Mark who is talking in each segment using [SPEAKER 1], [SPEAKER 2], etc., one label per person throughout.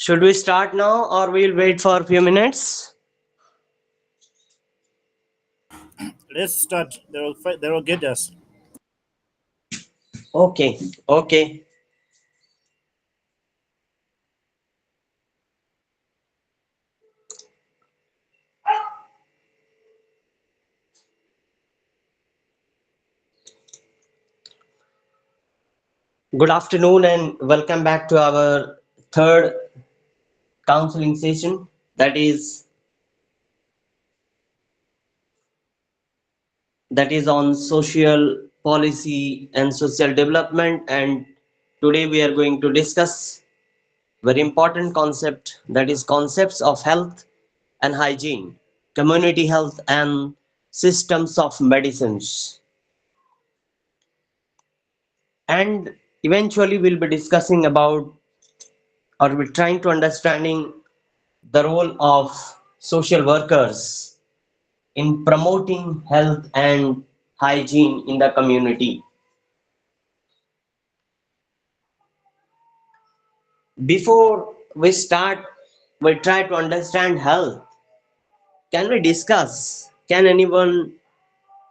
[SPEAKER 1] Should we start now or we'll wait for a few minutes?
[SPEAKER 2] Let's start. They will get us.
[SPEAKER 1] Okay, okay. Good afternoon and welcome back to our third counseling session. That is on social policy and social development. And today we are going to discuss very important concept, that is concepts of health and hygiene, community health and systems of medicines. And eventually we'll be discussing about, or we're trying to understanding the role of social workers in promoting health and hygiene in the community. Before we start, we try to understand health. Can we discuss? Can anyone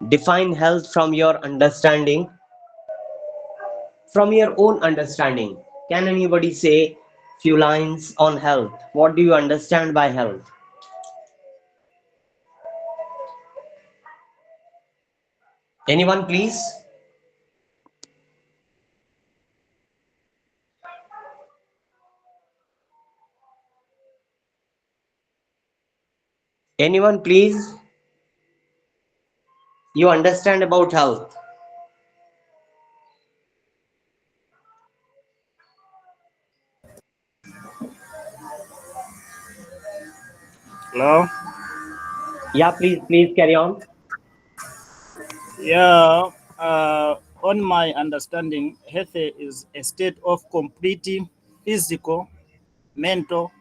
[SPEAKER 1] define health from your understanding? From your own understanding, can anybody say few lines on health? What do you understand by health? Anyone, please? Anyone, please? You understand about health?
[SPEAKER 2] Hello.
[SPEAKER 1] Yeah, please carry on.
[SPEAKER 2] Yeah. On my understanding, health is a state of complete physical, mental,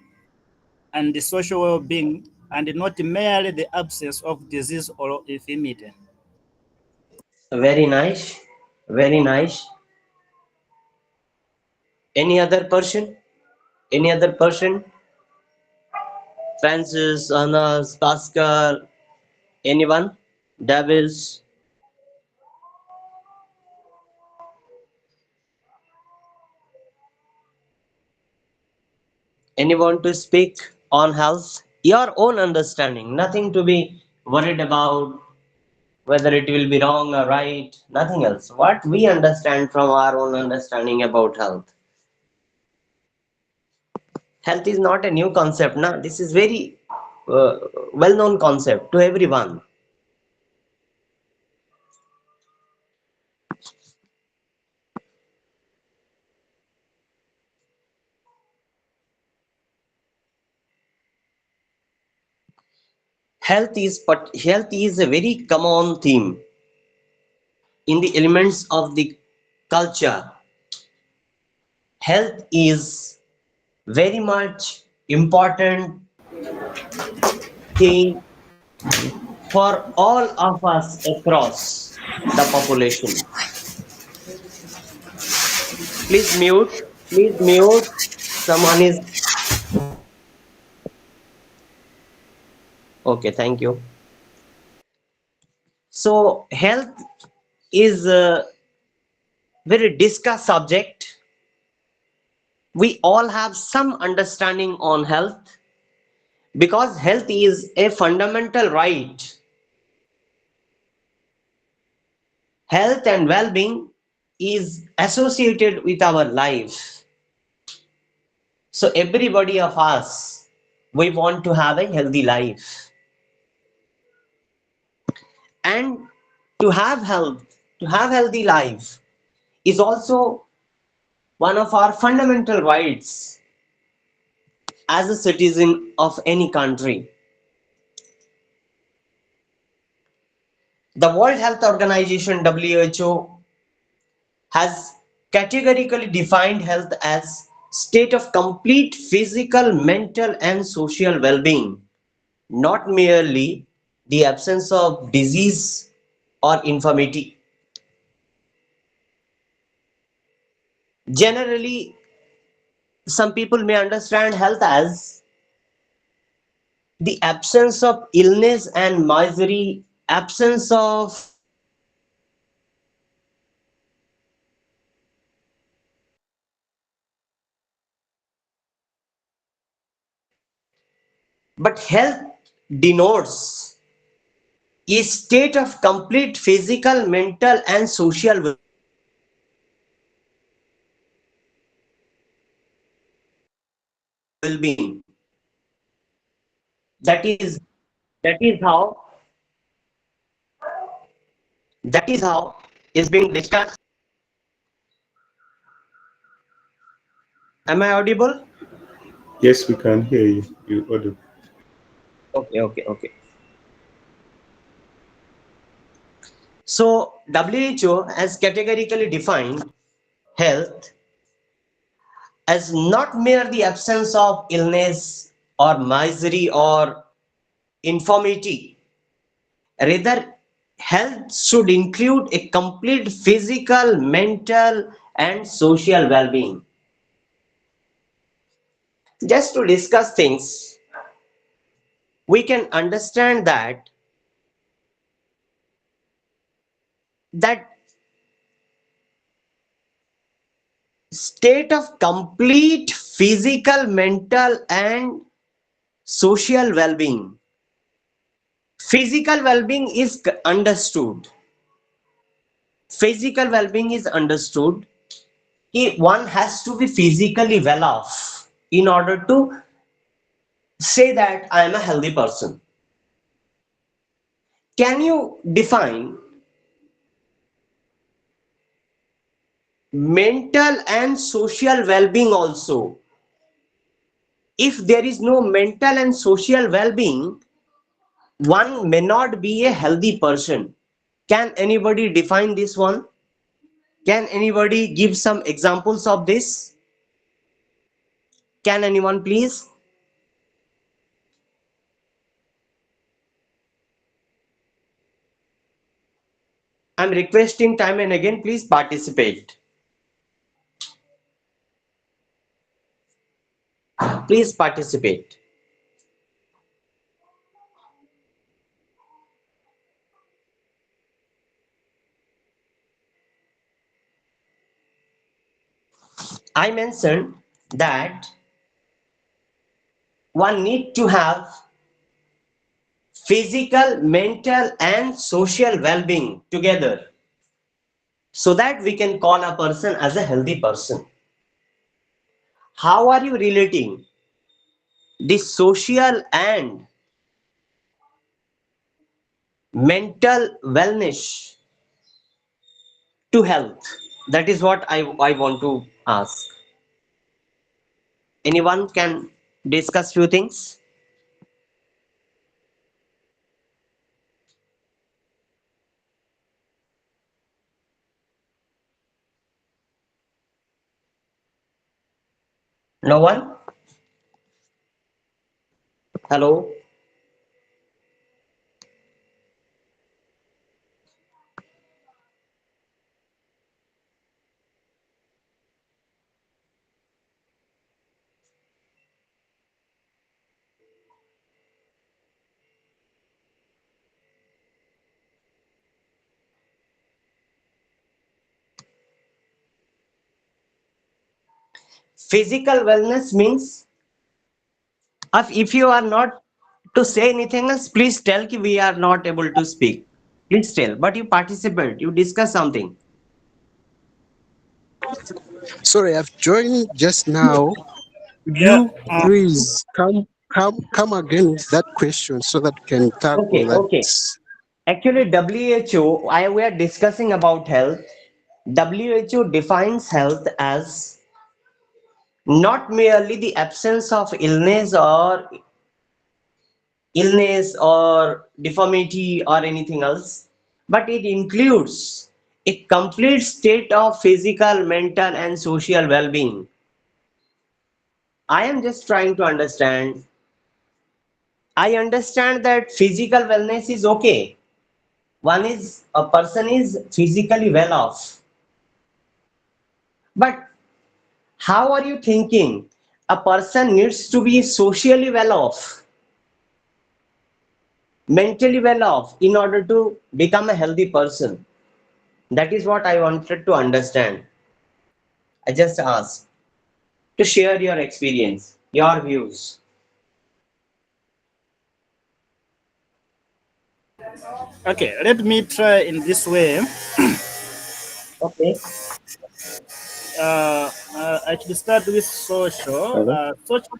[SPEAKER 2] and the social well-being, and not merely the absence of disease or infirmity.
[SPEAKER 1] Very nice. Very nice. Any other person? Any other person? Francis, Anas, Pascal, anyone? Davis, anyone to speak on health? Your own understanding, nothing to be worried about whether it will be wrong or right, nothing else. What we understand from our own understanding about health. Health is not a new concept, na? This is very uh, well-known concept to everyone. Health is a very common theme in the elements of the culture. Health is very much important thing for all of us across the population. Please mute. Please mute. Someone is okay. Thank you. So, health is a very discussed subject. We all have some understanding on health because health is a fundamental right. Health and well-being is associated with our life. So, everybody of us, we want to have a healthy life. And to have health, to have healthy life is also one of our fundamental rights as a citizen of any country. The World Health Organization WHO has categorically defined health as state of complete physical, mental and social well-being, not merely the absence of disease or infirmity. Generally, Some people may understand health as the absence of illness and misery, absence of but health denotes a state of complete physical, mental, and social well-being. That is how that is how is being discussed. Am I audible?
[SPEAKER 3] Yes, we can hear you. You audible.
[SPEAKER 1] Okay, okay, okay. So WHO has categorically defined health as not mere the absence of illness or misery or infirmity. Rather, health should include a complete physical, mental, and social well-being. Just to discuss things, we can understand that state of complete physical, mental, and social well-being. Physical well-being is understood. Physical well-being is understood. One has to be physically well off in order to say that I am a healthy person. Can you define mental and social well-being also? If there is no mental and social well-being, one may not be a healthy person. Can anybody define this one? Can anybody give some examples of this? Can anyone please? I'm requesting time and again, please participate. Please participate. I mentioned that one need to have physical, mental, and social well-being together so that we can call a person as a healthy person. How are you relating the social and mental wellness to health? That is what I want to ask. Anyone can discuss few things? No one? Hello? Physical wellness means if you are not to say anything else, please tell ki we are not able to speak. Please tell. But you participate, you discuss something.
[SPEAKER 4] Sorry, I've joined just now. Could
[SPEAKER 2] Yeah.
[SPEAKER 4] you please come again with that question so that we can tackle
[SPEAKER 1] Okay,
[SPEAKER 4] that?
[SPEAKER 1] okay. Actually, WHO, we are discussing about health. WHO defines health as not merely the absence of illness or deformity or anything else, but it includes a complete state of physical, mental, and social well-being. I am just trying to understand. I understand that physical wellness is okay. One is a person is physically well off. But how are you thinking? A person needs to be socially well off, mentally well off in order to become a healthy person. That is what I wanted to understand. I just asked to share your experience, your views.
[SPEAKER 2] Okay, let me try in this way.
[SPEAKER 1] Okay.
[SPEAKER 2] I should start with social.
[SPEAKER 3] Hello?
[SPEAKER 2] Social.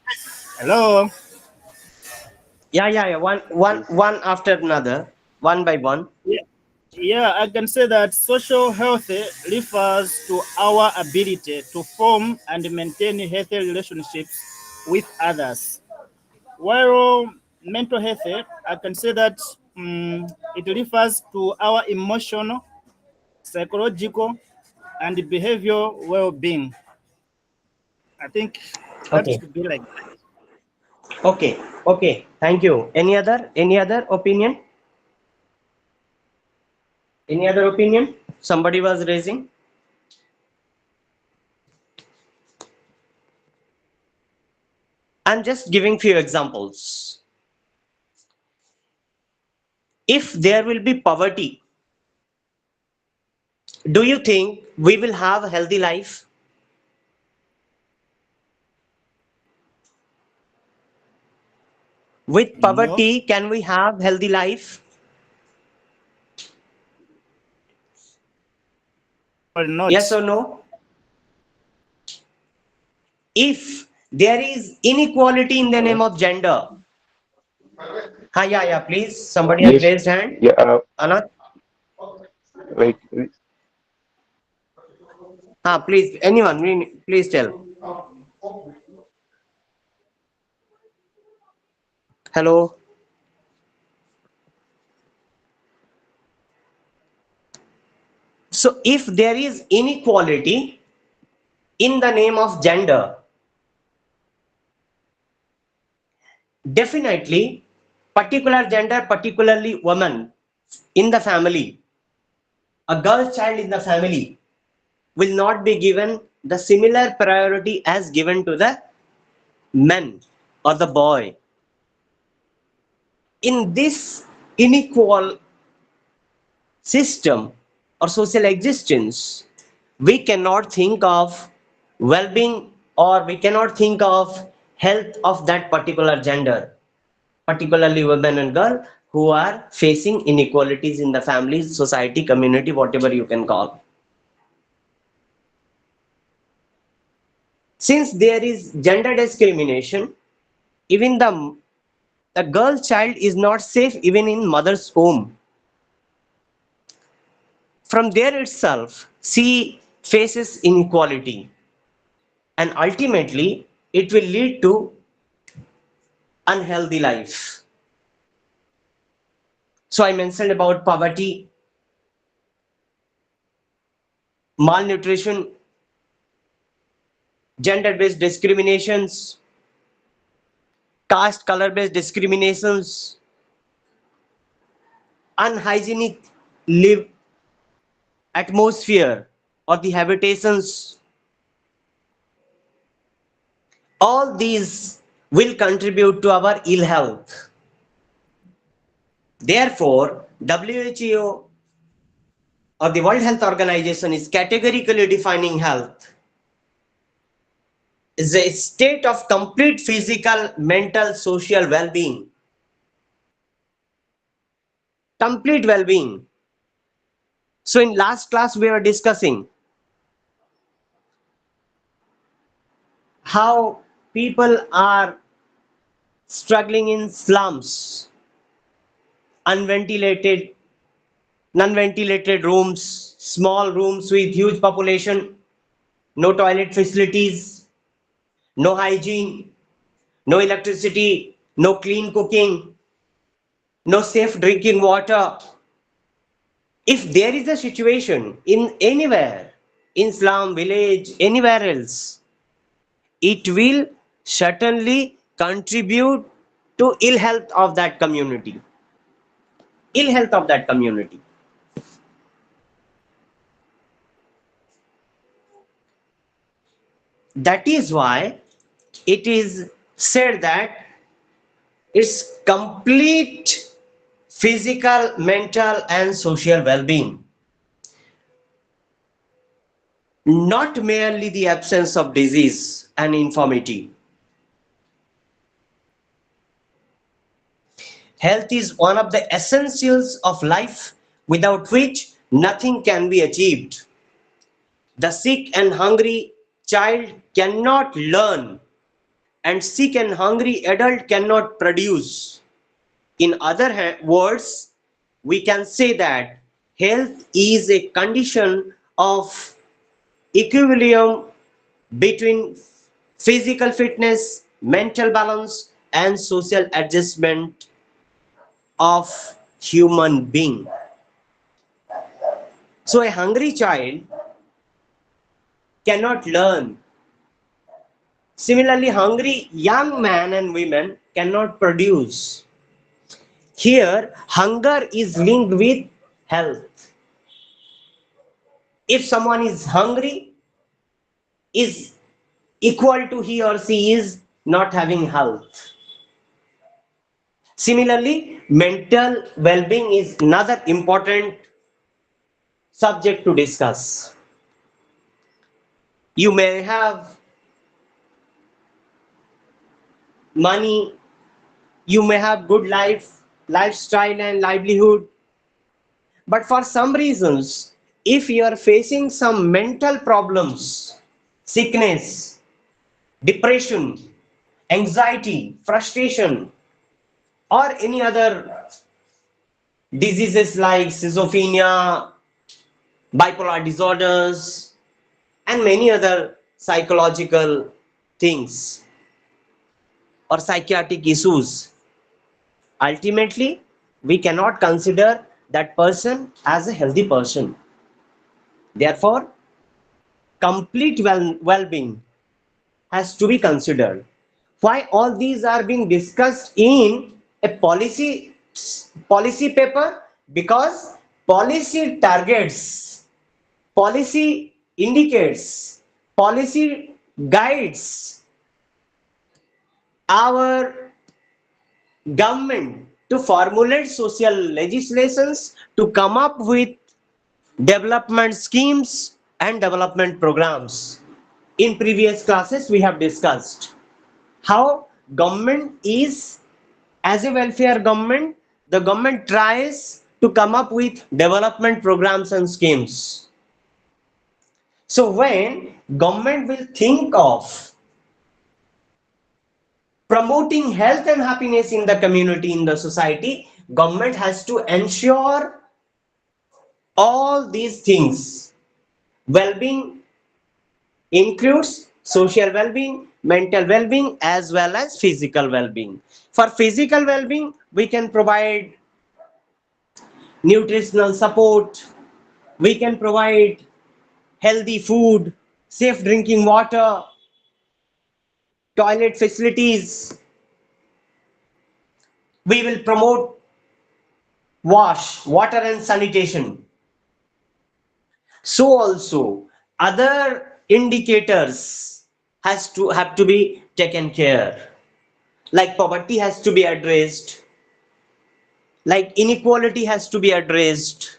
[SPEAKER 2] Hello.
[SPEAKER 1] Yeah. One after another, one by one.
[SPEAKER 2] Yeah, yeah, I can say that social health refers to our ability to form and maintain healthy relationships with others. While mental health, I can say that it refers to our emotional, psychological, and behavioral well-being. I think that
[SPEAKER 1] Okay.
[SPEAKER 2] should be like that.
[SPEAKER 1] Okay. Thank you. Any other opinion? Any other opinion? Somebody was raising. I'm just giving few examples. If there will be poverty, do you think we will have a healthy life? With
[SPEAKER 2] No
[SPEAKER 1] poverty, can we have healthy life?
[SPEAKER 2] or
[SPEAKER 1] Yes
[SPEAKER 2] not.
[SPEAKER 1] or no? If there is inequality in the name of gender, yeah, please. Somebody has
[SPEAKER 3] Yes.
[SPEAKER 1] raised hand.
[SPEAKER 3] Yeah.
[SPEAKER 1] Anand,
[SPEAKER 3] Like,
[SPEAKER 1] please. Anyone, please tell. Hello. So, if there is inequality in the name of gender, definitely, particular gender, particularly woman in the family, a girl child in the family will not be given the similar priority as given to the men or the boy. In this unequal system or social existence, we cannot think of well-being or we cannot think of health of that particular gender, particularly women and girl who are facing inequalities in the family, society, community, whatever you can call. Since there is gender discrimination, even the girl child is not safe even in mother's home. From there itself, she faces inequality, and ultimately it will lead to unhealthy life. So I mentioned about poverty, malnutrition, gender-based discriminations, caste color-based discriminations, unhygienic live atmosphere or the habitations. All these will contribute to our ill health. Therefore, WHO or the World Health Organization is categorically defining health is a state of complete physical, mental, social well-being. Complete well-being. So in last class we were discussing how people are struggling in slums, unventilated, non-ventilated rooms, small rooms with huge population, no toilet facilities, no hygiene, no electricity, no clean cooking, no safe drinking water. If there is a situation in anywhere, in slum, village, anywhere else, it will certainly contribute to ill health of that community. Ill health of that community. That is why it is said that it's complete physical, mental, and social well being, not merely the absence of disease and infirmity. Health is one of the essentials of life without which nothing can be achieved. The sick and hungry child cannot learn, and sick and hungry adult cannot produce. In other words, we can say that health is a condition of equilibrium between physical fitness, mental balance, and social adjustment of human being. So a hungry child cannot learn. Similarly, hungry young men and women cannot produce. Here, hunger is linked with health. If someone is hungry, is equal to he or she is not having health. Similarly, mental well-being is another important subject to discuss. You may have money, you may have good lifestyle and livelihood, but for some reasons, if you are facing some mental problems, sickness, depression, anxiety, frustration, or any other diseases like schizophrenia, bipolar disorders, and many other psychological things or psychiatric issues, ultimately, we cannot consider that person as a healthy person. Therefore, complete well-being has to be considered. Why all these are being discussed in a policy paper? Because policy targets, policy indicates, policy guides our government to formulate social legislations, to come up with development schemes and development programs. In previous classes, we have discussed how government is, as a welfare government, the government tries to come up with development programs and schemes. So when government will think of promoting health and happiness in the community, in the society, government has to ensure all these things. Well-being includes social well-being, mental well-being, as well as physical well-being. For physical well-being, we can provide nutritional support, we can provide healthy food, safe drinking water, toilet facilities. We will promote water and sanitation. So also other indicators have to be taken care. Like poverty has to be addressed, like inequality has to be addressed,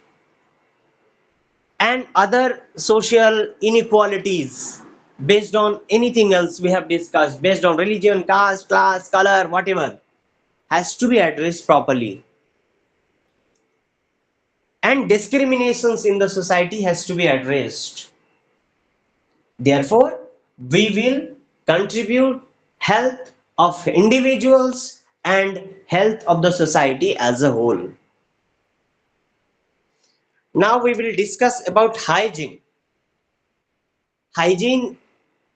[SPEAKER 1] and other social inequalities based on anything else we have discussed, based on religion, caste, class, color, whatever, has to be addressed properly. And discriminations in the society has to be addressed. Therefore, we will contribute health of individuals and health of the society as a whole. Now we will discuss about hygiene. Hygiene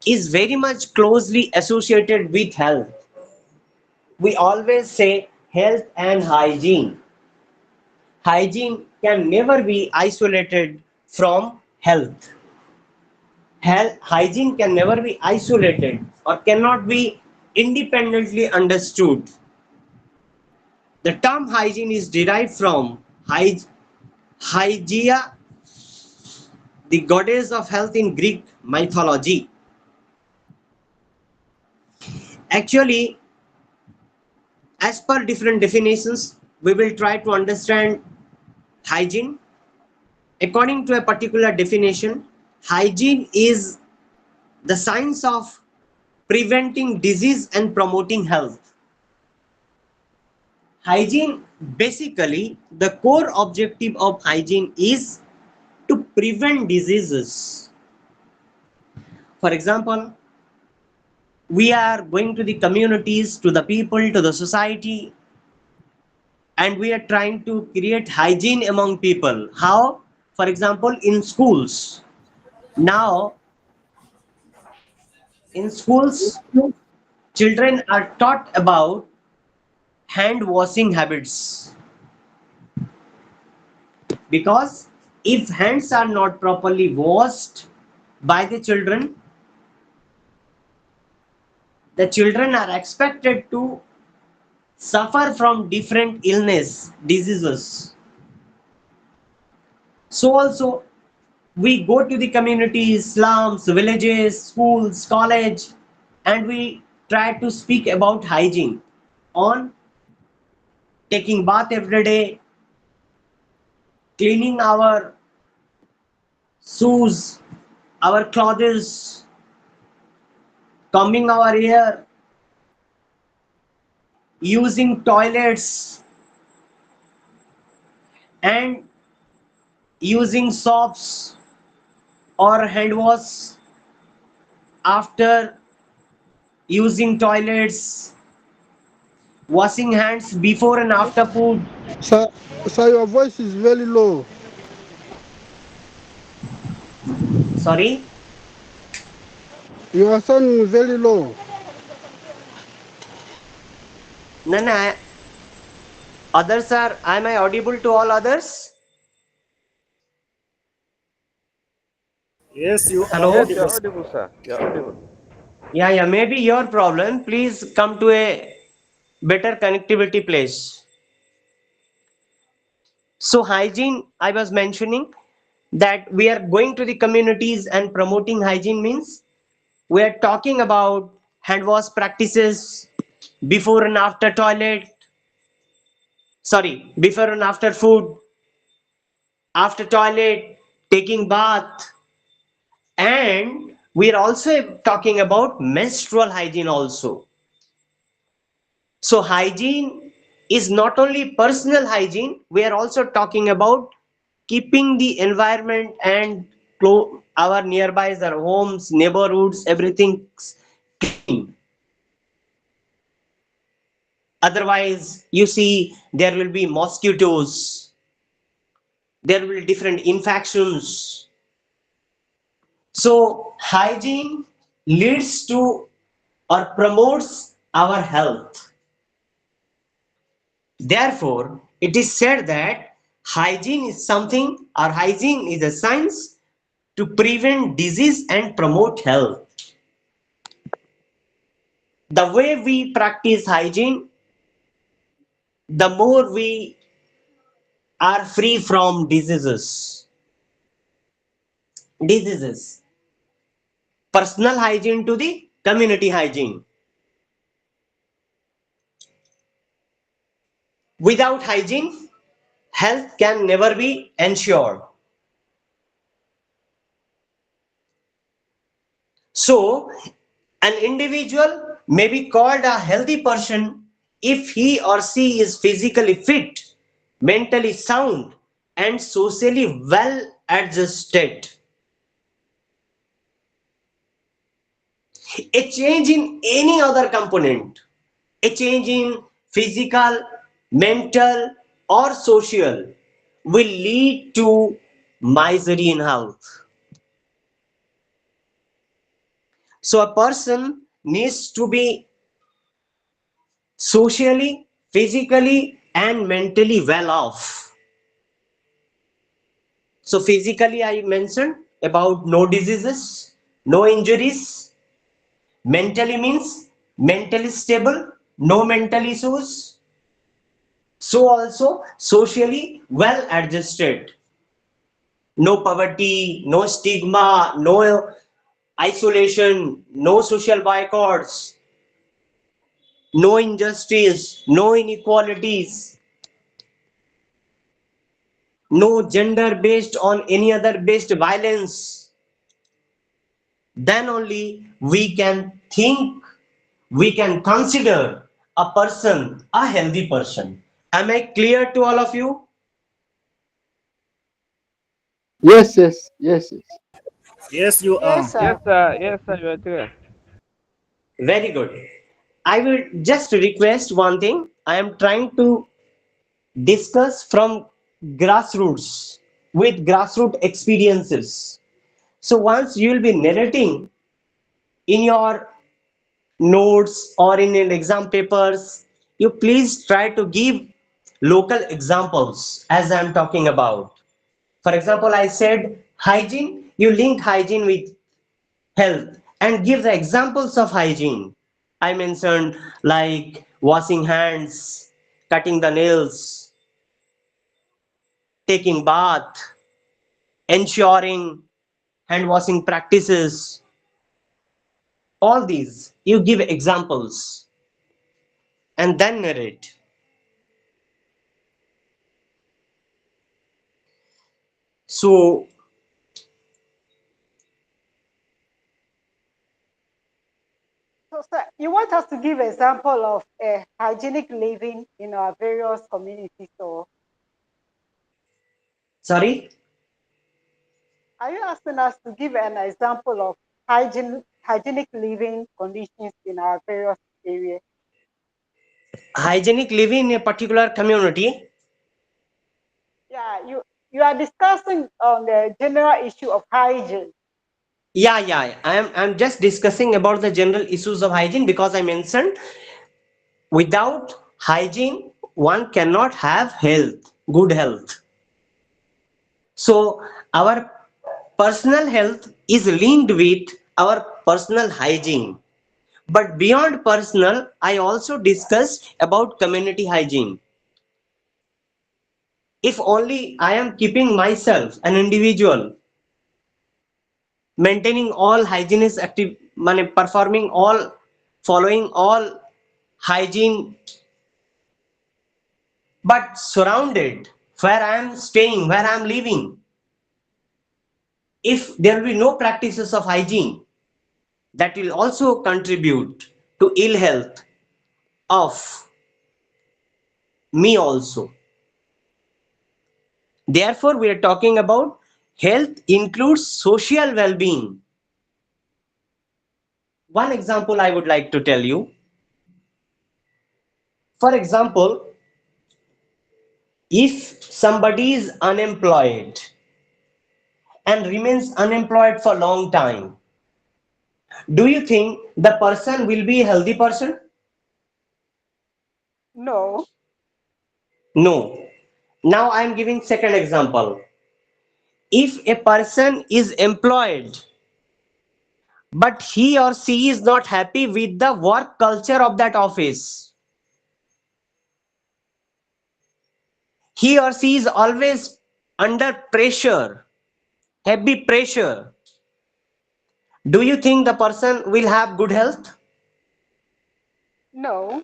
[SPEAKER 1] is very much closely associated with health. We always say health and hygiene. Hygiene can never be isolated from health. Hygiene can never be isolated or cannot be independently understood. The term hygiene is derived from Hygeia, the goddess of health in Greek mythology. Actually, as per different definitions, we will try to understand hygiene. According to a particular definition, hygiene is the science of preventing disease and promoting health. Hygiene, basically, the core objective of hygiene is to prevent diseases. For example, we are going to the communities, to the people, to the society, and we are trying to create hygiene among people. How? For example, in schools. Now, in schools, children are taught about hand washing habits because if hands are not properly washed by the children are expected to suffer from different illness diseases. So also we go to the communities, slums, villages, schools, college, and we try to speak about hygiene on taking bath every day, cleaning our shoes, our clothes, combing our hair, using toilets, and using soaps or hand wash after using toilets, washing hands before and after food.
[SPEAKER 4] Sir, sir, your voice is very low.
[SPEAKER 1] Sorry,
[SPEAKER 4] You are sounding very low.
[SPEAKER 1] Nana, others are, am I audible to all others?
[SPEAKER 2] Yes, you are
[SPEAKER 3] Yes,
[SPEAKER 1] Hello?
[SPEAKER 3] you're
[SPEAKER 2] audible.
[SPEAKER 3] audible, sir. You're audible.
[SPEAKER 1] Yeah, maybe your problem. Please come to a better connectivity place. So, hygiene, I was mentioning that we are going to the communities and promoting hygiene means we are talking about hand wash practices before and after toilet, sorry, before and after food, after toilet, taking bath, and we are also talking about menstrual hygiene also. So hygiene is not only personal hygiene, we are also talking about keeping the environment and our nearby, our homes, neighborhoods, everything clean. Otherwise, you see, there will be mosquitoes, there will be different infections. So hygiene leads to or promotes our health. Therefore, it is said that hygiene is something, or hygiene is a science to prevent disease and promote health. The way we practice hygiene, the more we are free from diseases. Diseases. Personal hygiene to the community hygiene. Without hygiene, health can never be ensured. So, an individual may be called a healthy person if he or she is physically fit, mentally sound, and socially well adjusted. A change in any other component, a change in physical, mental, or social, will lead to misery in health. So, a person needs to be socially, physically, and mentally well off. So, physically, I mentioned about no diseases, no injuries. Mentally means mentally stable, no mental issues. So, also socially well adjusted, no poverty, no stigma, no isolation, no social boycotts. no injustice, no inequalities, no gender based on any other based violence, then only we can think, we can consider a person a healthy person. Am I clear to all of you?
[SPEAKER 3] Yes, yes, yes, yes.
[SPEAKER 2] Yes, you
[SPEAKER 5] Yes,
[SPEAKER 2] are.
[SPEAKER 5] sir.
[SPEAKER 6] Yes, sir, you are clear.
[SPEAKER 1] Very good. I will just request one thing. I am trying to discuss from grassroots with grassroots experiences. So once you will be narrating in your notes or in an exam papers, you please try to give local examples as I'm talking about. For example, I said hygiene, you link hygiene with health and give the examples of hygiene. I mentioned like washing hands, cutting the nails, taking bath, ensuring hand washing practices, all these. You give examples and then narrate. So,
[SPEAKER 5] So, sir, you want us to give example of hygienic living in our various communities. So,
[SPEAKER 1] sorry,
[SPEAKER 5] are you asking us to give an example of hygienic living conditions in our various areas?
[SPEAKER 1] hygienic living in a particular community.
[SPEAKER 5] Yeah, you are discussing on the general issue of hygiene.
[SPEAKER 1] Yeah. I'm just discussing about the general issues of hygiene because I mentioned without hygiene one cannot have health, good health. So our personal health is linked with our personal hygiene. But beyond personal, I also discussed about community hygiene. If only I am keeping myself, an individual, maintaining all hygienist active, performing all, following all hygiene, but surrounded where I am staying, where I am living, if there will be no practices of hygiene, that will also contribute to ill health of me also. Therefore, we are talking about health includes social well-being. One example I would like to tell you. For example, if somebody is unemployed and remains unemployed for a long time, do you think the person will be a healthy person?
[SPEAKER 5] No,
[SPEAKER 1] No. Now I am giving second example. If a person is employed but he or she is not happy with the work culture of that office, he or she is always under pressure, heavy pressure, do you think the person will have good health?
[SPEAKER 5] no,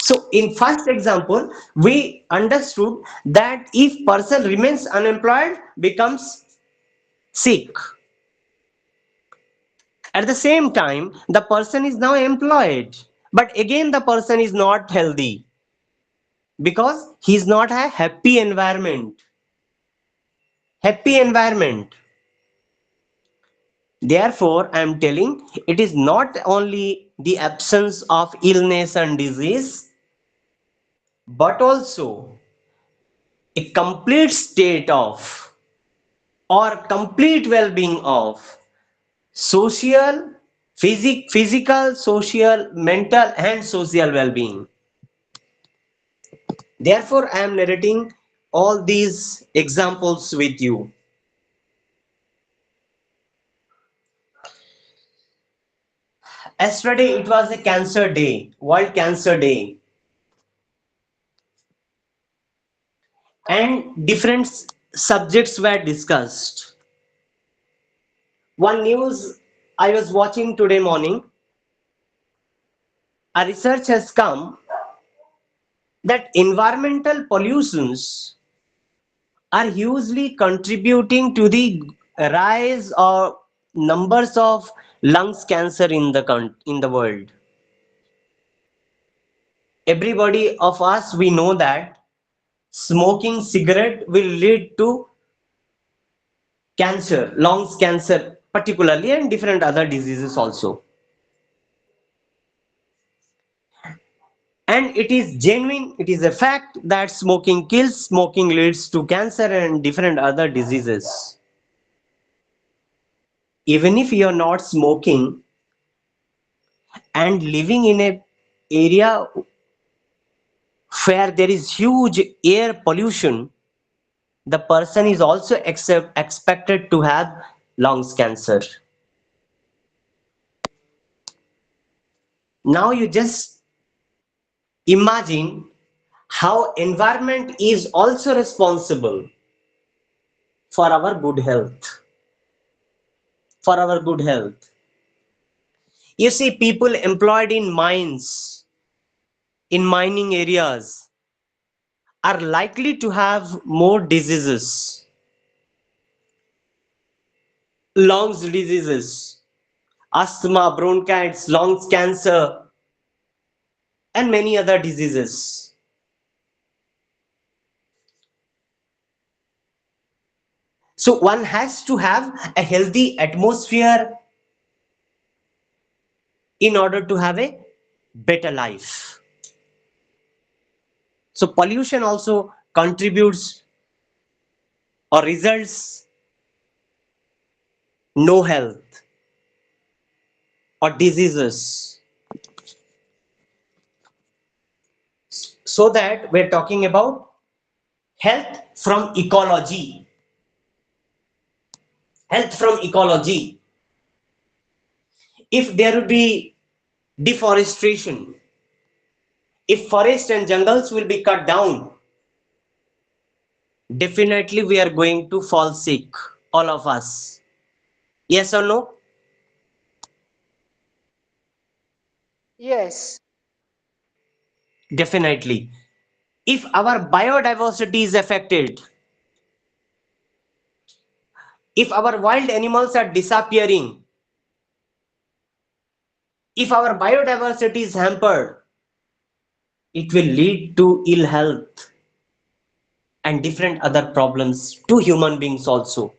[SPEAKER 1] So in first example, we understood that if person remains unemployed, becomes sick. At the same time, the person is now employed, but again the person is not healthy because he is not a happy environment. Happy environment. Therefore, I am telling it is not only the absence of illness and disease, but also a complete state of or complete well-being of social, physical, social, mental, and social well-being. Therefore, I am narrating all these examples with you. Yesterday, it was a Cancer Day, World Cancer Day, and different subjects were discussed. One news I was watching today morning, a research has come that environmental pollutions are hugely contributing to the rise of numbers of lungs cancer in the world. Everybody of us, we know that smoking cigarette will lead to cancer, lungs cancer particularly, and different other diseases also. And it is genuine, it is a fact that smoking kills, smoking leads to cancer and different other diseases. Even if you are not smoking and living in a area where there is huge air pollution, the person is also expected to have lungs cancer. Now you just imagine how environment is also responsible for our good health. For our good health. You see, people employed in mines, in mining areas, are likely to have more diseases, lungs diseases, asthma, bronchitis, lungs cancer, and many other diseases. So one has to have a healthy atmosphere in order to have a better life. So pollution also contributes or results no health or diseases. So that we're talking about health from ecology. Health from ecology. If there will be deforestation, if forests and jungles will be cut down, definitely we are going to fall sick, all of us. Yes or no?
[SPEAKER 5] Yes.
[SPEAKER 1] Definitely. If our biodiversity is affected, if our wild animals are disappearing, if our biodiversity is hampered, it will lead to ill health and different other problems to human beings also.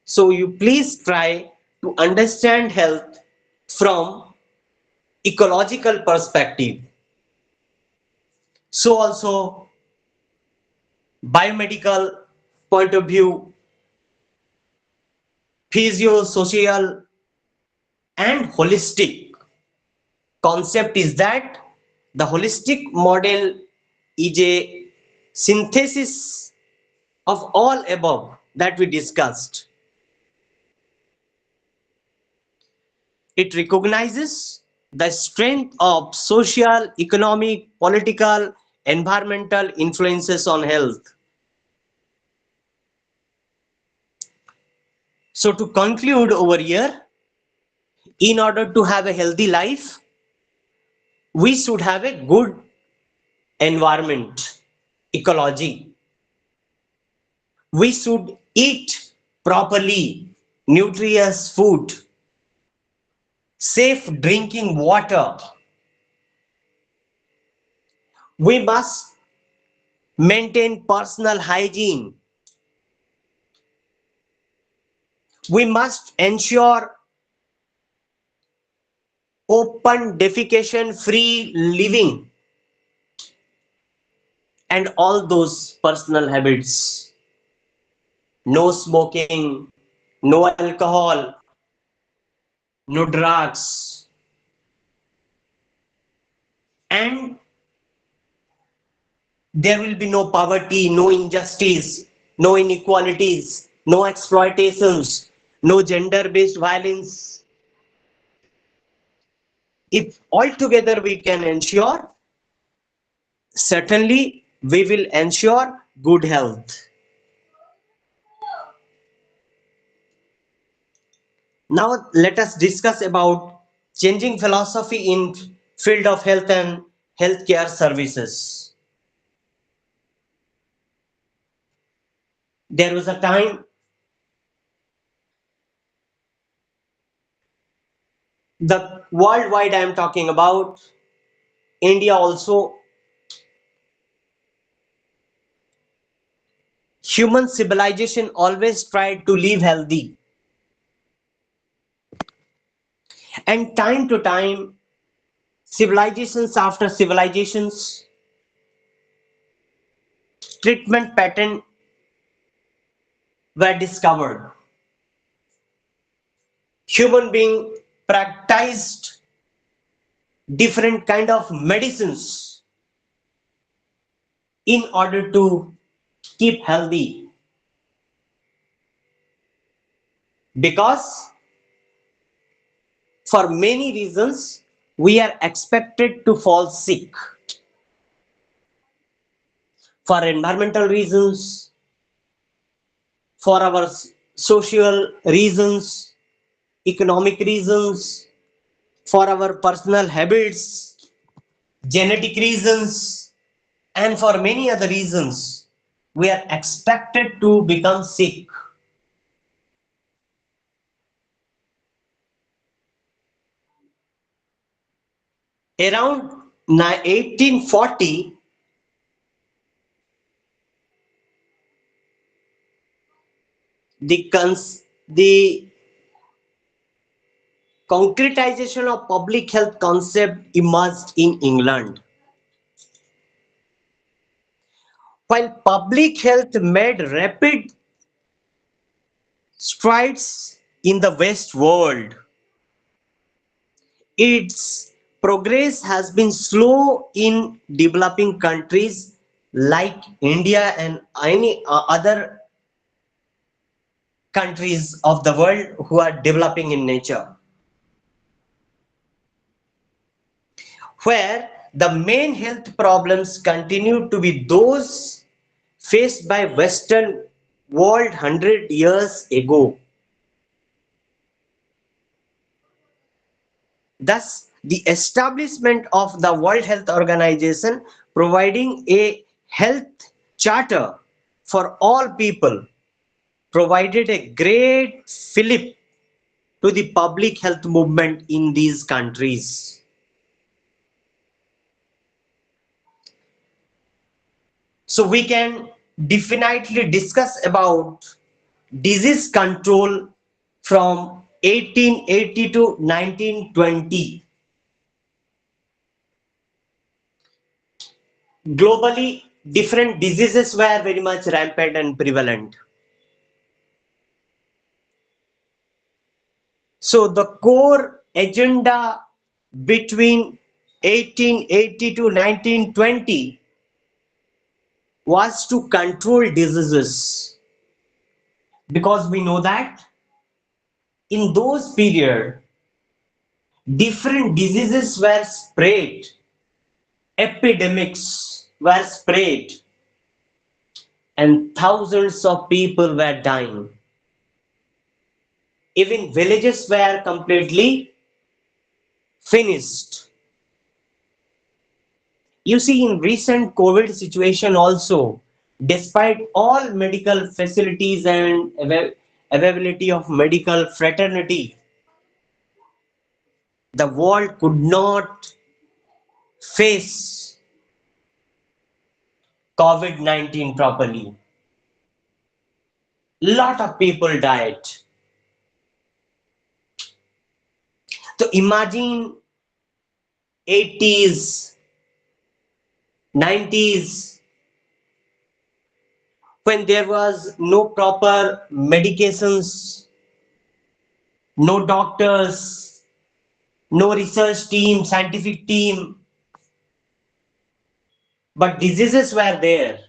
[SPEAKER 1] So you please try to understand health from ecological perspective. So also biomedical point of view, physio, social, and holistic concept is that the holistic model is a synthesis of all above that we discussed. It recognizes the strength of social, economic, political, environmental influences on health. So to conclude over here, in order to have a healthy life, we should have a good environment, ecology. We should eat properly, nutritious food, safe drinking water. We must maintain personal hygiene. We must ensure open defecation free living and all those personal habits. No smoking, no alcohol, no drugs, and there will be no poverty, no injustice, no inequalities, no exploitations, no gender based violence. If altogether we can ensure, certainly we will ensure good health. Now let us discuss about changing philosophy in field of health and healthcare services. There was a time the worldwide I am talking about, India also, human civilization always tried to live healthy, and time to time civilizations after civilizations treatment pattern were discovered. Human being practiced different kind of medicines in order to keep healthy, because for many reasons we are expected to fall sick, for environmental reasons, for our social reasons, economic reasons, for our personal habits, genetic reasons, and for many other reasons we are expected to become sick. Around 1840, the concretization of public health concept emerged in England. While public health made rapid strides in the West world, its progress has been slow in developing countries like India and any other countries of the world who are developing in nature, where the main health problems continue to be those faced by Western world 100 years ago. Thus, the establishment of the World Health Organization providing a health charter for all people provided a great fillip to the public health movement in these countries. So we can definitely discuss about disease control from 1880 to 1920. Globally, different diseases were very much rampant and prevalent. So the core agenda between 1880 to 1920 was to control diseases, because we know that in those period different diseases were spread, epidemics were spread, and thousands of people were dying. Even villages were completely finished. You see, in recent COVID situation also, despite all medical facilities and availability of medical fraternity, the world could not face COVID-19 properly. Lot of people died. So imagine 80s, 90s, when there was no proper medications, no doctors, no research team, scientific team, but diseases were there.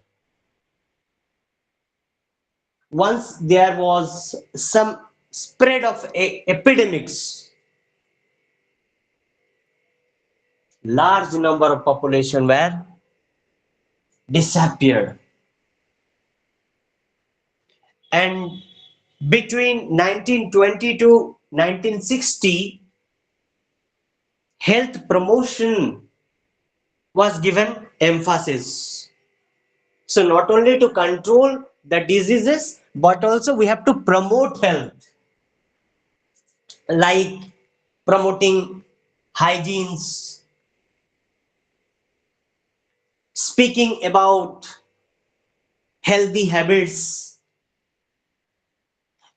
[SPEAKER 1] Once there was some spread of epidemics, large number of population were disappeared. And between 1920 to 1960, health promotion was given emphasis. So not only to control the diseases, but also we have to promote health, like promoting hygienes, speaking about healthy habits,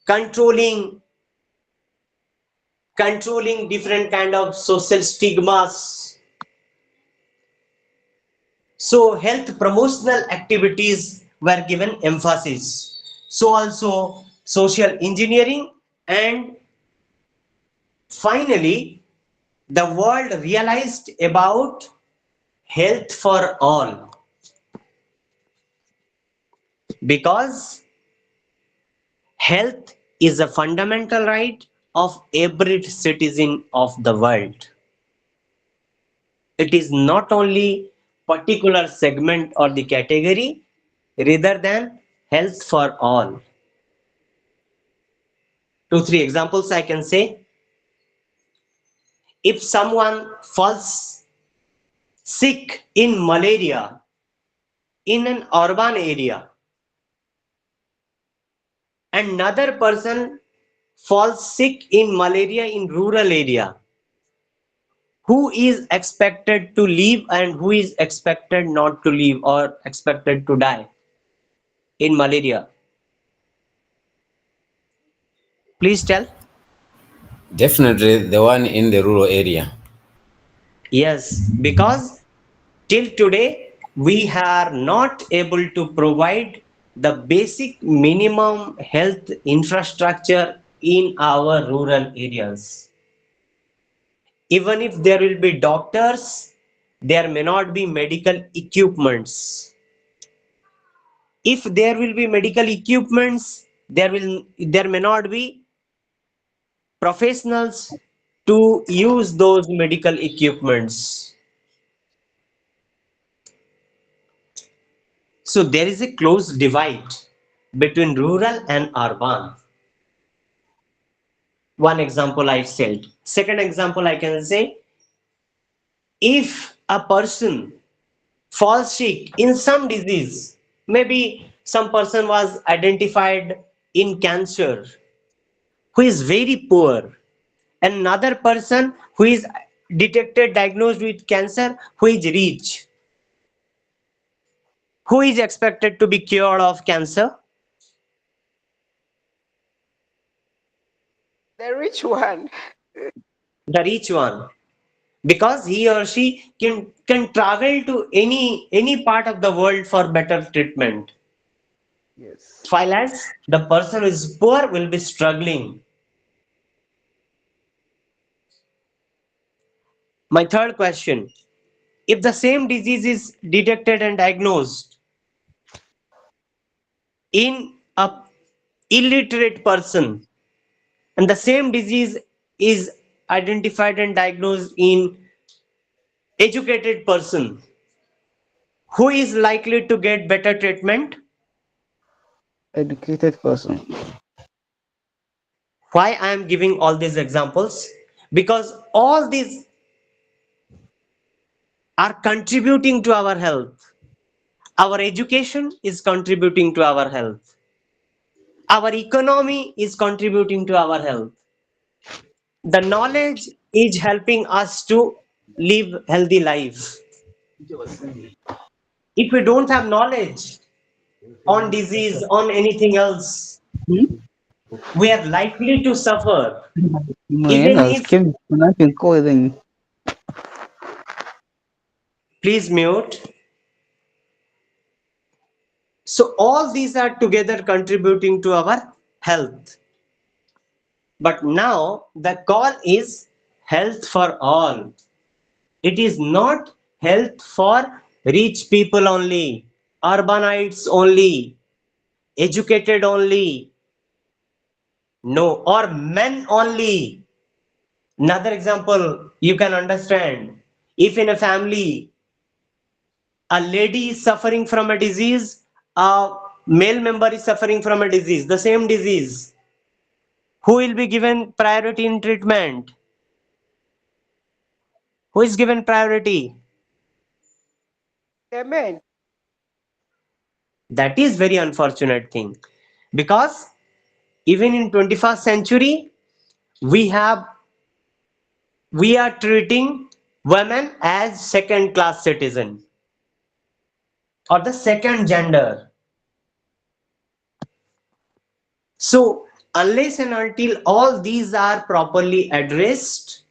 [SPEAKER 1] controlling different kind of social stigmas. So health promotional activities were given emphasis. So also social engineering, and finally the world realized about health for all, because health is a fundamental right of every citizen of the world. It is not only particular segment or the category, rather than health for all. Two, three examples I can say. If someone falls sick in malaria in an urban area, and another person falls sick in malaria in rural area, who is expected to live and who is expected not to live or expected to die in malaria? Please tell.
[SPEAKER 6] Definitely the one in the rural area.
[SPEAKER 1] Yes, because till today we are not able to provide the basic minimum health infrastructure in our rural areas. Even if there will be doctors, there may not be medical equipments. If there will be medical equipments, there may not be professionals to use those medical equipments. So there is a close divide between rural and urban. One example I said. Second example I can say, if a person falls sick in some disease, maybe some person was identified in cancer who is very poor, and another person who is detected diagnosed with cancer who is rich, who is expected to be cured of cancer?
[SPEAKER 5] The rich one.
[SPEAKER 1] The rich one, because he or she can travel to any part of the world for better treatment,
[SPEAKER 3] Yes.
[SPEAKER 1] while as the person who is poor will be struggling. My third question, if the same disease is detected and diagnosed in a illiterate person, and the same disease is identified and diagnosed in educated person, who is likely to get better treatment?
[SPEAKER 3] Educated person.
[SPEAKER 1] Why I am giving all these examples? Because all these are contributing to our health. Our education is contributing to our health. Our economy is contributing to our health. The knowledge is helping us to live healthy life. If we don't have knowledge on disease, on anything else, we are likely to suffer.
[SPEAKER 3] Man,
[SPEAKER 1] Even
[SPEAKER 3] I was
[SPEAKER 1] if,
[SPEAKER 3] Kim natin ko din.
[SPEAKER 1] please mute. So all these are together contributing to our health. But now the call is health for all. It is not health for rich people only, urbanites only, educated only, no, or men only. Another example you can understand. If in a family a lady is suffering from a disease, a male member is suffering from a disease, the same disease, who will be given priority in treatment? Who is given priority?
[SPEAKER 5] The men.
[SPEAKER 1] That is very unfortunate thing, because even in 21st century we have we are treating women as second class citizen or the second gender. So unless and until all these are properly addressed,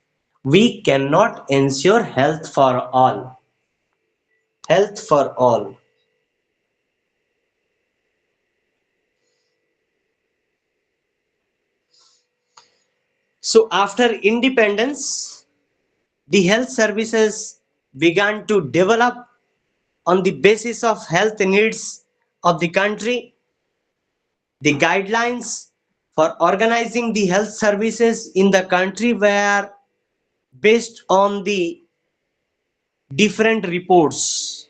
[SPEAKER 1] we cannot ensure health for all. Health for all. So after independence, the health services began to develop on the basis of health needs of the country. The guidelines for organizing the health services in the country were based on the different reports.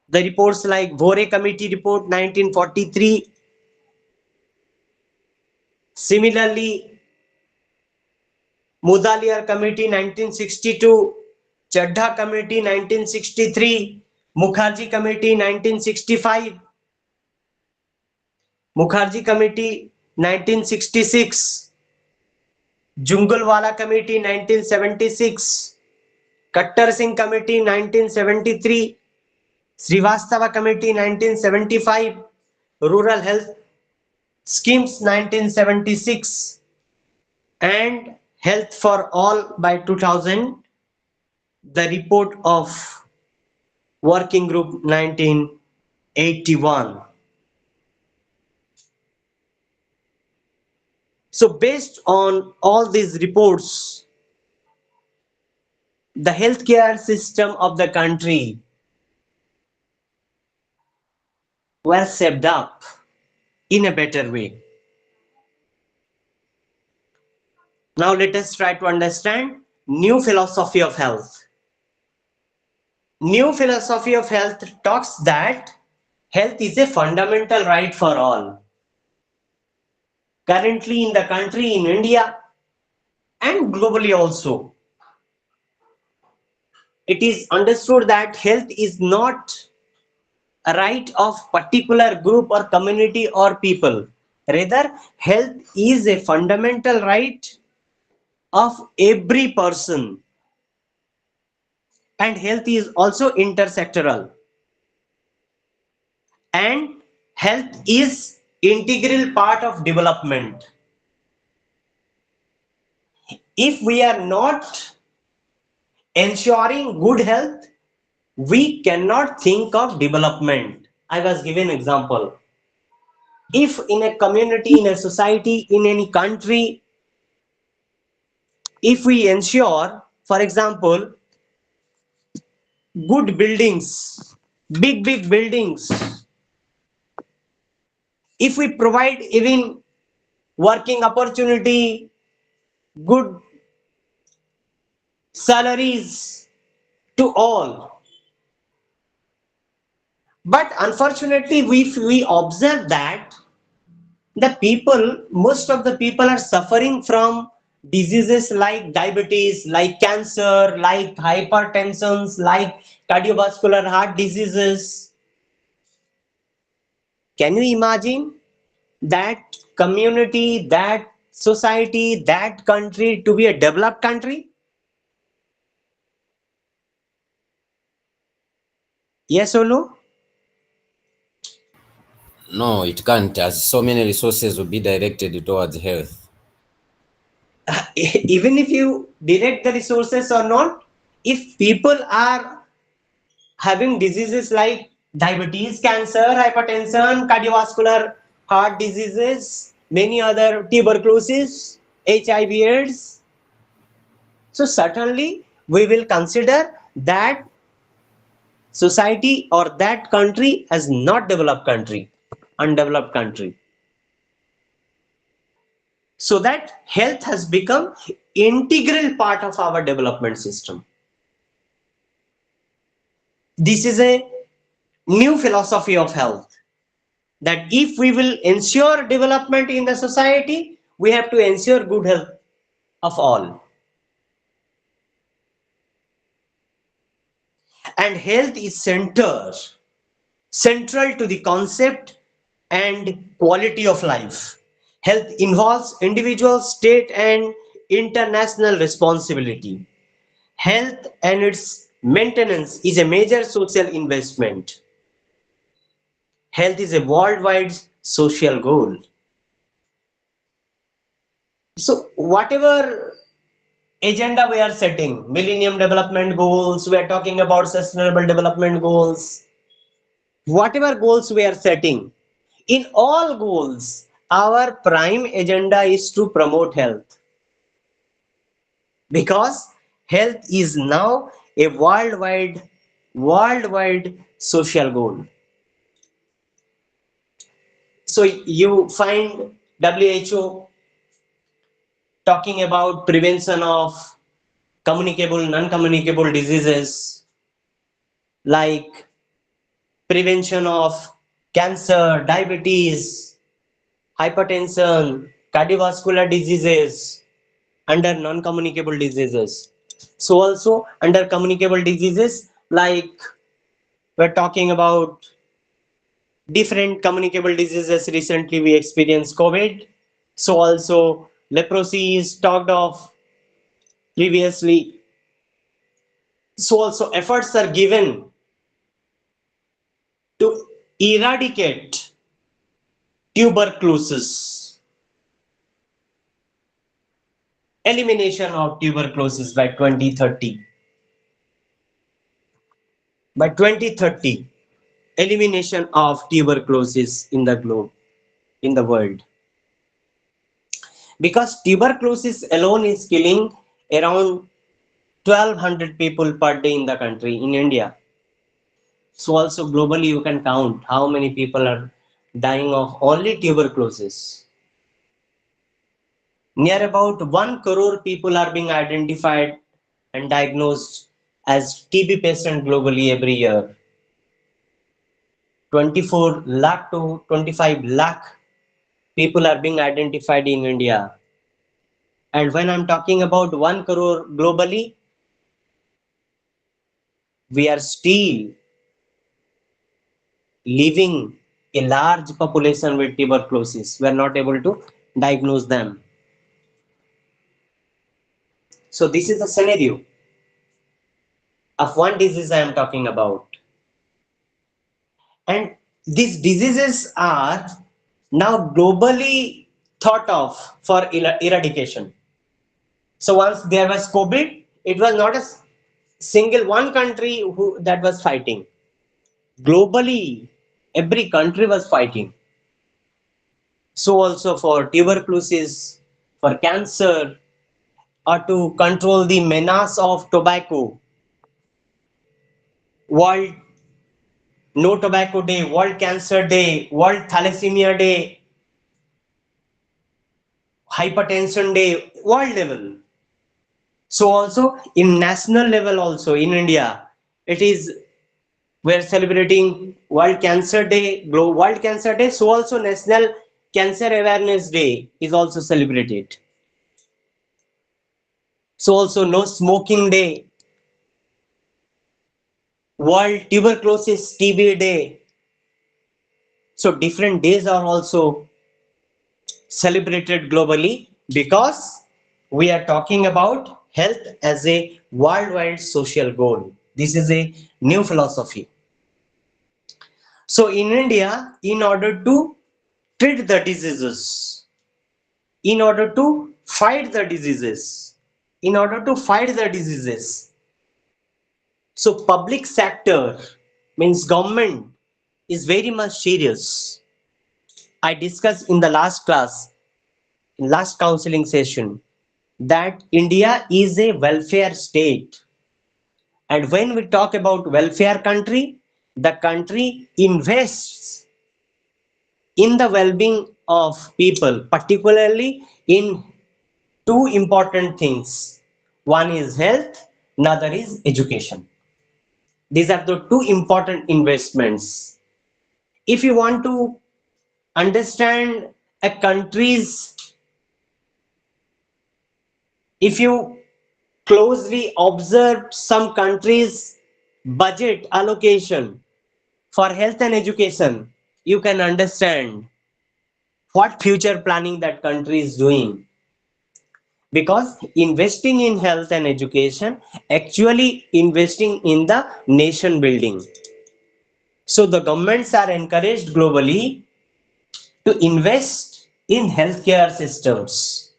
[SPEAKER 1] The reports like Vore Committee Report 1943, similarly Mudaliar Committee 1962, Chadha Committee 1963, Mukherjee Committee 1965, Mukherjee Committee 1966, Jungalwala Committee 1976, Kattar Singh Committee 1973, Srivastava Committee 1975, Rural Health Schemes 1976, and Health for All by 2000, the report of Working Group 1981. So based on all these reports, the healthcare system of the country was shaped up in a better way. Now let us try to understand new philosophy of health. New philosophy of health talks that health is a fundamental right for all. Currently in the country, in India and globally also, it is understood that health is not a right of particular group or community or people. Rather, health is a fundamental right of every person, and health is also intersectoral, and health is integral part of development. If we are not ensuring good health, we cannot think of development. I was given example. If in a community, in a society, in any country, if we ensure, for example, good buildings, big buildings, if we provide even working opportunity, good salaries to all, but unfortunately we observe that most of the people are suffering from diseases like diabetes, like cancer, like hypertensions, like cardiovascular heart diseases. Can you imagine that community, that society, that country to be a developed country? Yes or no?
[SPEAKER 6] No, it can't, as so many resources will be directed towards health.
[SPEAKER 1] Even if you direct the resources or not, if people are having diseases like diabetes, cancer, hypertension, cardiovascular heart diseases, many other tuberculosis, HIV/AIDS, so certainly we will consider that society or that country as not developed country, undeveloped country. So that health has become integral part of our development system. This is a new philosophy of health, that if we will ensure development in the society, we have to ensure good health of all. And health is central to the concept and quality of life. Health involves individual, state, and international responsibility. Health and its maintenance is a major social investment. Health is a worldwide social goal. So, whatever agenda we are setting, Millennium Development Goals, we are talking about Sustainable Development Goals, whatever goals we are setting, in all goals, our prime agenda is to promote health because health is now a worldwide social goal. So you find WHO talking about prevention of communicable, non-communicable diseases like prevention of cancer, diabetes, hypertension, cardiovascular diseases under non-communicable diseases. So also under communicable diseases like we're talking about different communicable diseases. Recently we experienced COVID. So also leprosy is talked of previously. So also efforts are given to eradicate tuberculosis, elimination of tuberculosis by 2030. By 2030, elimination of tuberculosis in the globe, in the world. Because tuberculosis alone is killing around 1200 people per day in the country, in India. So also globally you can count how many people are dying of only tuberculosis. Near about 1 crore people are being identified and diagnosed as TB patient globally every year. 24 lakh to 25 lakh people are being identified in India. And when I'm talking about 1 crore globally, we are still leaving a large population with tuberculosis. We are not able to diagnose them. So this is the scenario of one disease I am talking about. And these diseases are now globally thought of for eradication. So once there was COVID, it was not a single one country who that was fighting. Globally, every country was fighting. So also for tuberculosis, for cancer, or to control the menace of tobacco. World No Tobacco Day, World Cancer Day, World Thalassemia Day, Hypertension Day, world level. So also in national level also in India, it is we're celebrating World Cancer Day, World Cancer Day. So also National Cancer Awareness Day is also celebrated. So also No Smoking Day, World Tuberculosis TB Day. So different days are also celebrated globally because we are talking about health as a worldwide social goal. This is a new philosophy. So in India, in order to treat the diseases, in order to fight the diseases, in order to fight the diseases, so public sector means government is very much serious. I discussed in the last class, in last counseling session, that India is a welfare state. And when we talk about welfare country, the country invests in the well-being of people, particularly in two important things. One is health, another is education. These are the two important investments. If you want to understand a country's, if you closely observe some countries budget allocation for health and education, you can understand what future planning that country is doing. Because investing in health and education actually investing in the nation building. So the governments are encouraged globally to invest in healthcare systems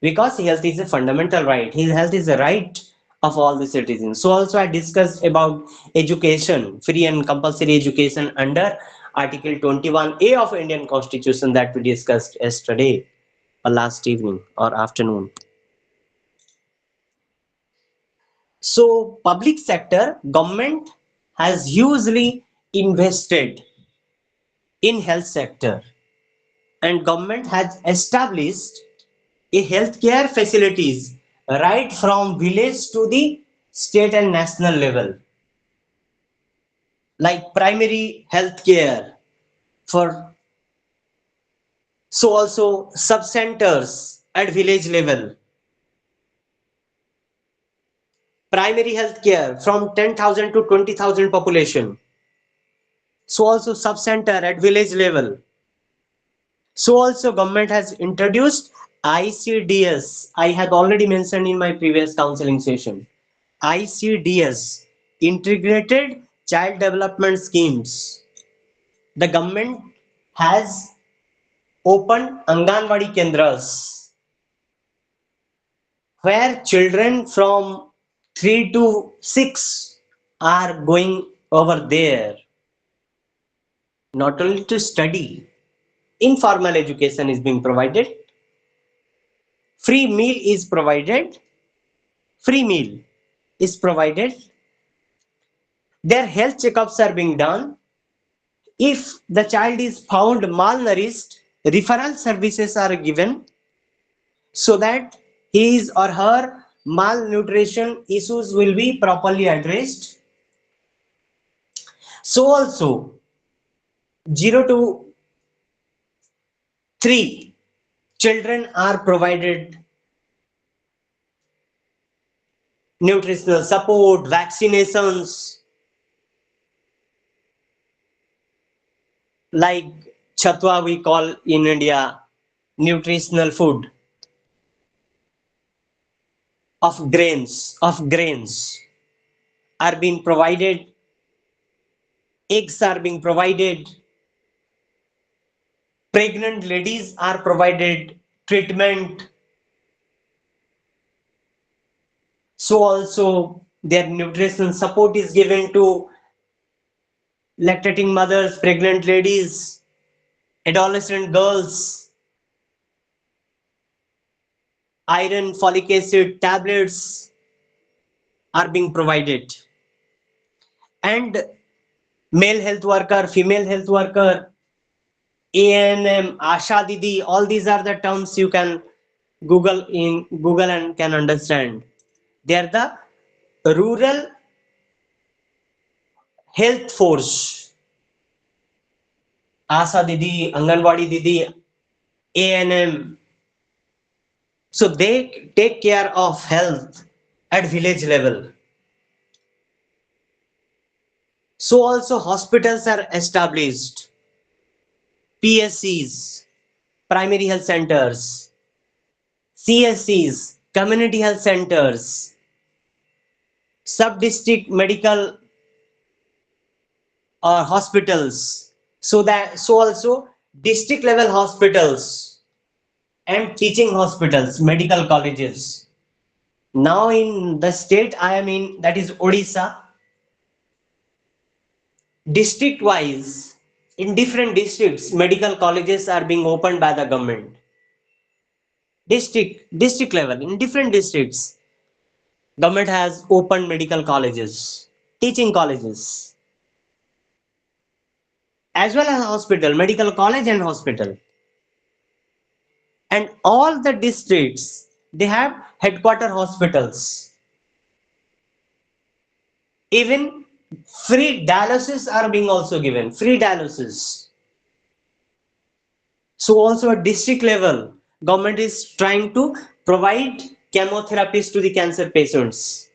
[SPEAKER 1] because health is a fundamental right. Health is a right of all the citizens. So also I discussed about education, free and compulsory education under Article 21A of Indian Constitution that we discussed yesterday or last evening or afternoon. So public sector government has hugely invested in health sector and government has established a healthcare facilities right from village to the state and national level, like primary health care for, so also sub centers at village level, primary health care from 10,000 to 20,000 population, so also sub center at village level. So also government has introduced ICDS. I had already mentioned in my previous counseling session. ICDS, Integrated Child Development Schemes. The government has opened Anganwadi Kendras where children from 3 to 6 are going over there not only to study, informal education is being provided, free meal is provided, free meal is provided, their health checkups are being done. If the child is found malnourished, referral services are given so that his or her malnutrition issues will be properly addressed. So also 0 to 3 children are provided nutritional support, vaccinations like chatwa we call in India, nutritional food of grains are being provided, eggs are being provided, pregnant ladies are provided treatment, so also their nutrition support is given to lactating mothers, pregnant ladies, adolescent girls, iron folic acid tablets are being provided, and male health worker, female health worker, ANM, Asha Didi, all these are the terms you can Google and can understand. They are the rural health force. Asha Didi, Anganwadi Didi, ANM. So they take care of health at village level. So also hospitals are established, PSCs, primary health centers, CSCs, community health centers, sub-district medical or hospitals. So also district level hospitals and teaching hospitals, medical colleges. Now in the state I am in, that is Odisha, district wise, in different districts, medical colleges are being opened by the government. District level, in different districts, government has opened medical colleges, teaching colleges, as well as hospital, medical college and hospital. And all the districts, they have headquarter hospitals. Even free dialysis are being also given, free dialysis. So also at district level, government is trying to provide chemotherapies to the cancer patients.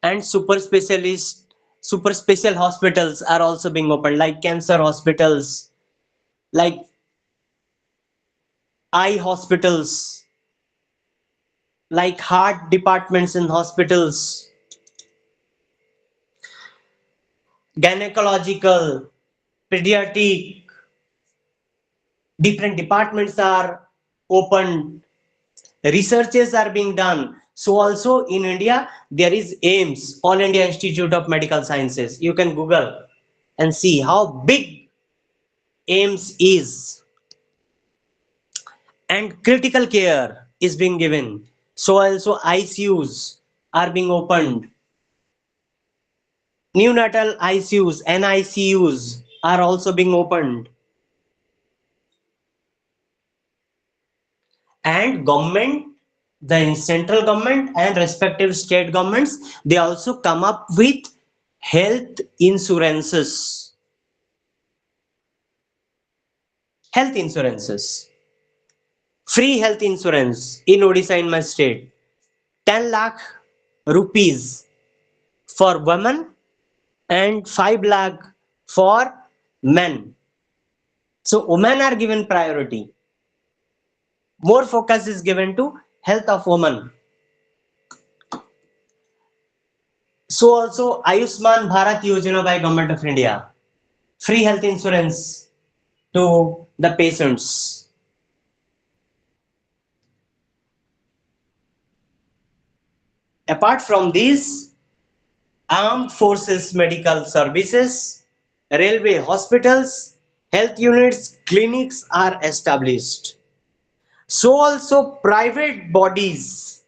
[SPEAKER 1] And super special hospitals are also being opened, like cancer hospitals, like eye hospitals, like heart departments in hospitals, gynecological, pediatric, different departments are opened, researches are being done. So also in India, there is AIMS, All India Institute of Medical Sciences. You can Google and see how big AIMS is, and critical care is being given. So also ICUs are being opened. Neonatal ICUs, NICUs are also being opened. And government, the central government and respective state governments, they also come up with health insurances. Health insurances. Free health insurance in Odisha in my state. 10 lakh rupees for women and 5 lakh for men. So women are given priority. More focus is given to health of women. So also Ayushman Bharat Yojana by Government of India. Free health insurance to the patients. Apart from these, armed forces medical services, railway hospitals, health units, clinics are established. So also private bodies,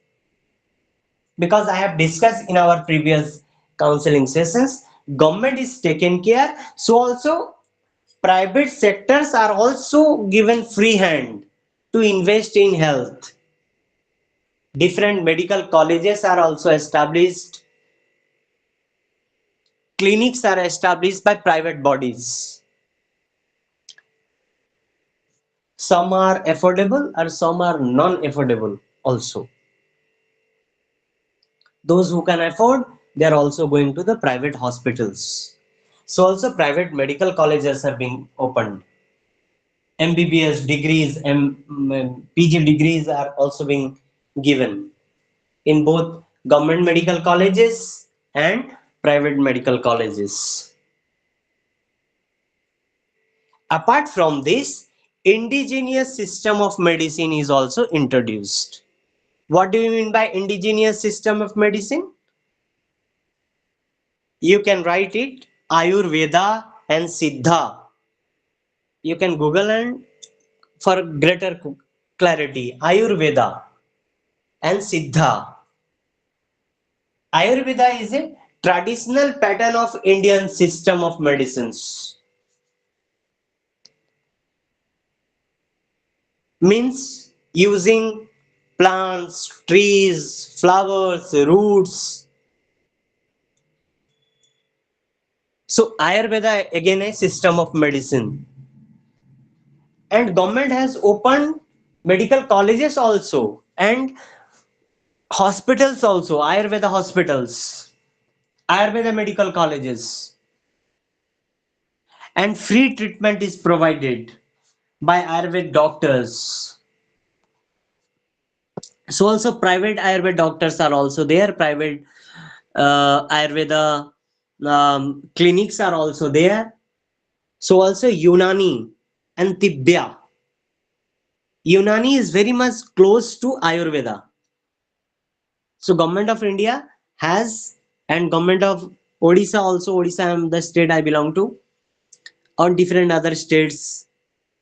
[SPEAKER 1] because I have discussed in our previous counseling sessions, government is taken care. So also private sectors are also given free hand to invest in health. Different medical colleges are also established. Clinics are established by private bodies. Some are affordable or some are non-affordable also. Those who can afford, they are also going to the private hospitals. So also private medical colleges are being opened. MBBS degrees, PG degrees are also being given in both government medical colleges and private medical colleges. Apart from this, indigenous system of medicine is also introduced. What do you mean by indigenous system of medicine? You can write it Ayurveda and Siddha. You can Google and for greater clarity, Ayurveda and Siddha. Ayurveda is a traditional pattern of Indian system of medicines. Means using plants, trees, flowers, roots. So Ayurveda again a system of medicine. And government has opened medical colleges also and hospitals also, Ayurveda hospitals, Ayurveda medical colleges, and free treatment is provided by Ayurveda doctors. So also private Ayurveda doctors are also there. Private Ayurveda clinics are also there. So also Unani and Tibya. Unani is very much close to Ayurveda. So government of India has, and government of Odisha also, Odisha the state I belong to, on different other states,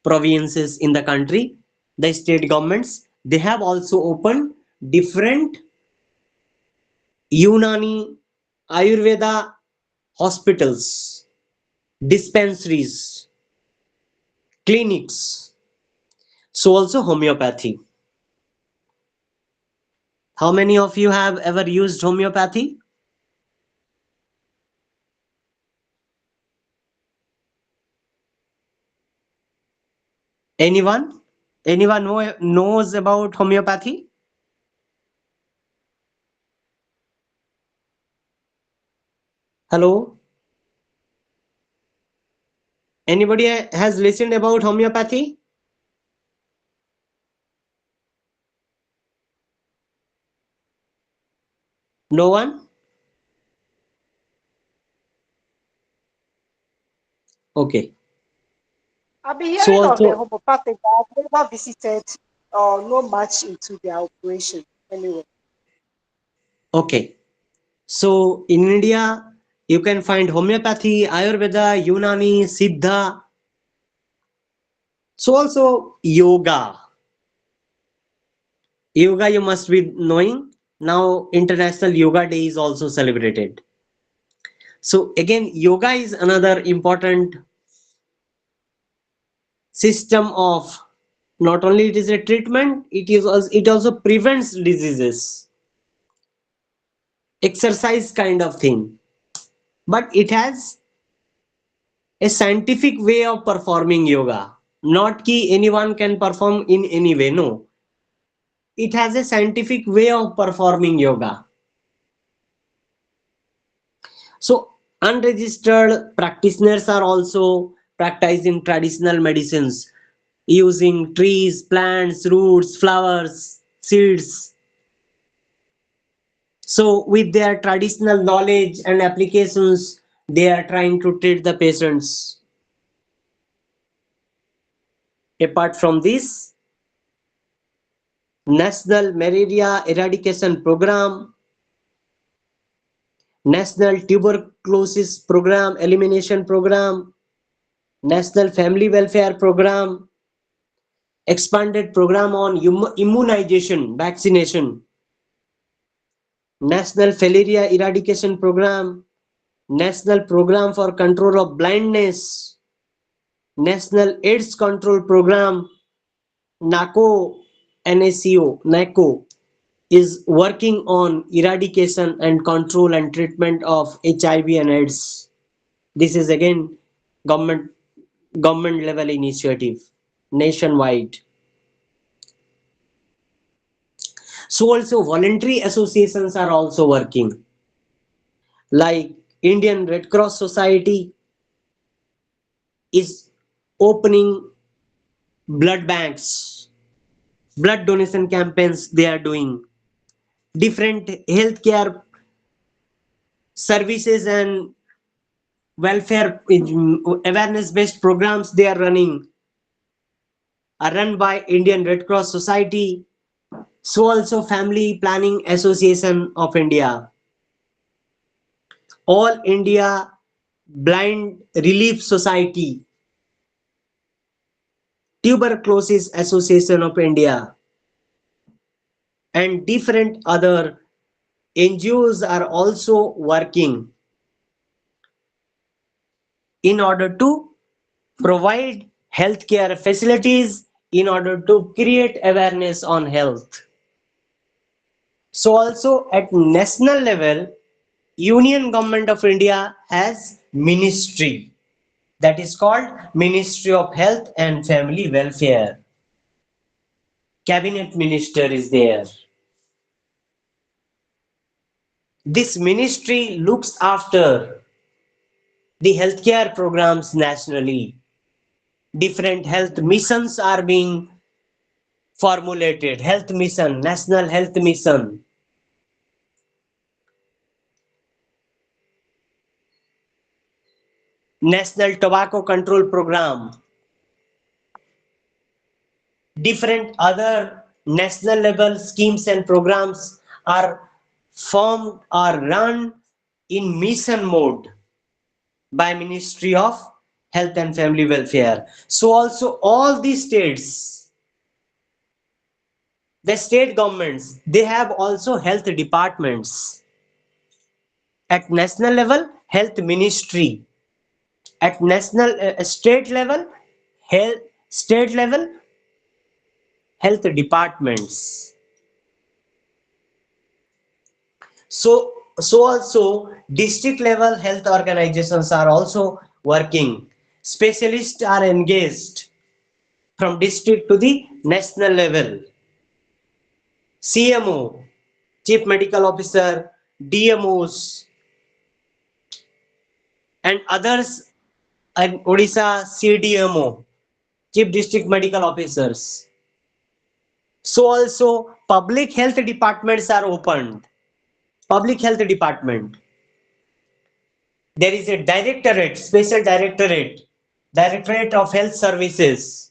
[SPEAKER 1] provinces in the country, the state governments, they have also opened different Unani, Ayurveda hospitals, dispensaries, clinics. So also homeopathy. How many of you have ever used homeopathy? Anyone? Anyone knows about homeopathy? Hello? Anybody has listened about homeopathy? No one? Okay.
[SPEAKER 5] I've been
[SPEAKER 1] So
[SPEAKER 5] hearing of the
[SPEAKER 1] also,
[SPEAKER 5] homeopathic, but I've never visited or know much into their operation. Anyway,
[SPEAKER 1] okay. So in India, you can find homeopathy, Ayurveda, Unani, Siddha. So also yoga. Yoga you must be knowing. Now International Yoga Day is also celebrated. So again, yoga is another important system of, not only it is a treatment, it also prevents diseases, exercise kind of thing. But it has a scientific way of performing yoga. Not ki anyone can perform in any way. No, it has a scientific way of performing yoga. So unregistered practitioners are also practicing traditional medicines using trees, plants, roots, flowers, seeds. So with their traditional knowledge and applications, they are trying to treat the patients. Apart from this, National Malaria Eradication Program, National Tuberculosis Program, Elimination Program, National Family Welfare Program, expanded program on immunization, vaccination, National Malaria Eradication Program, National Program for Control of Blindness, National AIDS Control Program, NACO, NACO is working on eradication and control and treatment of HIV and AIDS. This is again government government level initiative nationwide. So also voluntary associations are also working, like Indian Red Cross Society is opening blood banks, blood donation campaigns they are doing, different healthcare services and welfare awareness based programs they are running are run by Indian Red Cross Society. So also Family Planning Association of India, All India Blind Relief Society, Tuberculosis Association of India, and different other NGOs are also working in order to provide healthcare facilities, in order to create awareness on health. So also at national level, Union Government of India has ministry that is called Ministry of Health and Family Welfare. Cabinet minister is there. This ministry looks after the healthcare programs nationally. Different health missions are being formulated. Health mission, National Health Mission, National Tobacco Control Program, different other national level schemes and programs are formed or run in mission mode by Ministry of Health and Family Welfare. So also all these states, the state governments, they have also health departments. At national level, health ministry. At national state level, health state level health departments. So also district level health organizations are also working. Specialists are engaged from district to the national level. CMO, Chief Medical Officer, DMOs, and others in Odisha CDMO, Chief District Medical Officers. So also public health departments are opened. Public health department. There is a directorate, special directorate, Directorate of Health Services.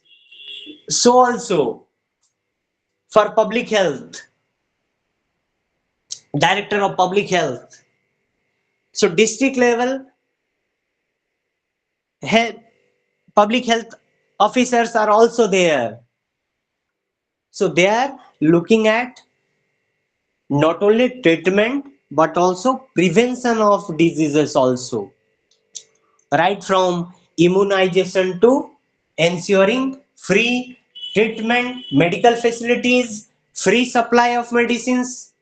[SPEAKER 1] So also for public health, Director of Public Health. So district level health, public health officers are also there. So they are looking at not only treatment but also prevention of diseases also, right from immunization to ensuring free treatment, medical facilities, free supply of medicines.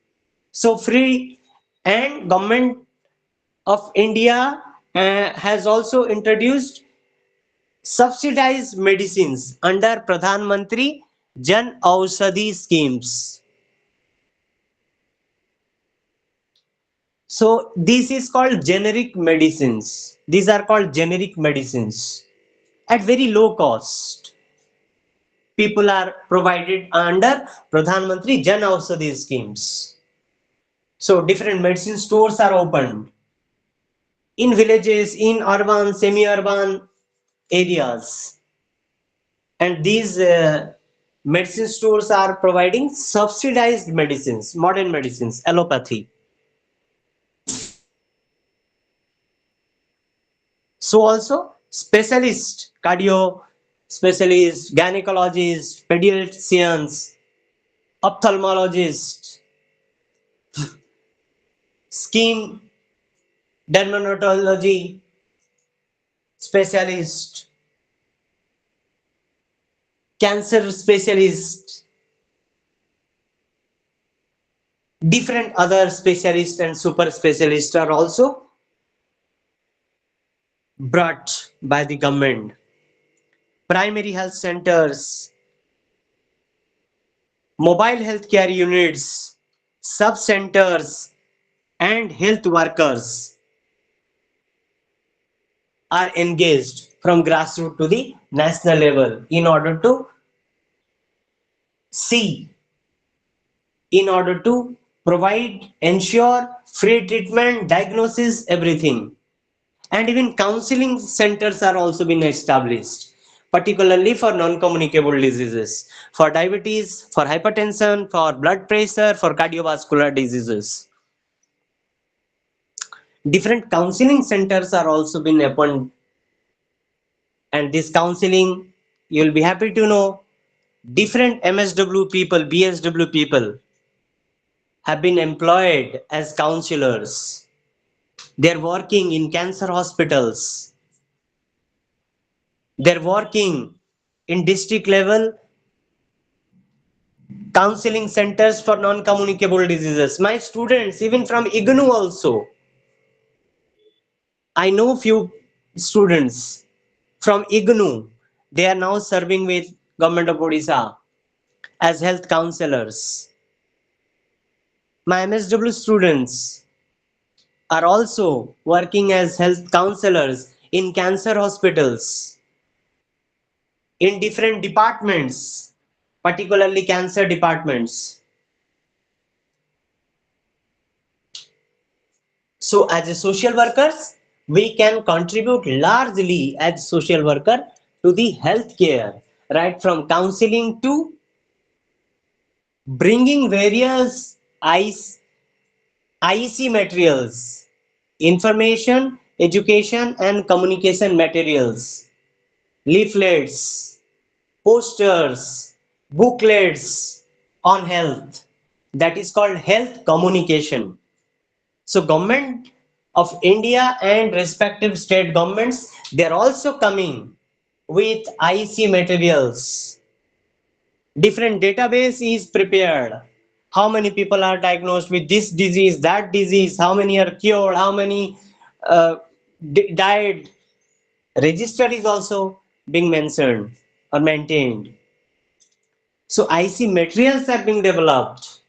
[SPEAKER 1] So free, and government of India has also introduced subsidized medicines under Pradhan Mantri Jan Aushadhi schemes. So this is called generic medicines. These are called generic medicines at very low cost. People are provided under Pradhan Mantri Jan Aushadhi schemes. So different medicine stores are opened in villages, in urban, semi-urban areas, and these medicine stores are providing subsidized medicines, modern medicines, allopathy. So also specialist, cardio specialists, gynecologists, pediatricians, ophthalmologists, skin dermatology specialist, cancer specialist, different other specialists and super specialists are also brought by the government. Primary health centers, mobile healthcare units, sub centers, and health workers are engaged from grassroots to the national level in order to see, in order to provide, ensure free treatment, diagnosis, everything. And even counseling centers are also being established, particularly for non-communicable diseases, for diabetes, for hypertension, for blood pressure, for cardiovascular diseases. Different counseling centers are also being opened, and this counseling, you'll be happy to know, different MSW people, BSW people have been employed as counselors. They're working in cancer hospitals. They're working in district level counseling centers for non-communicable diseases. My students, even from IGNU also, I know few students from IGNU. They are now serving with Government of Odisha as health counselors. My MSW students are also working as health counselors in cancer hospitals, in different departments, particularly cancer departments. So as a social workers, we can contribute largely as social worker to the healthcare, right from counseling to bringing various IEC materials, information, education and communication materials, leaflets, posters, booklets on health. That is called health communication. So government of India and respective state governments, they are also coming with IC materials. Different database is prepared. How many people are diagnosed with this disease, that disease, how many are cured, how many uh, died. Register is also being mentioned or maintained. So IC materials are being developed.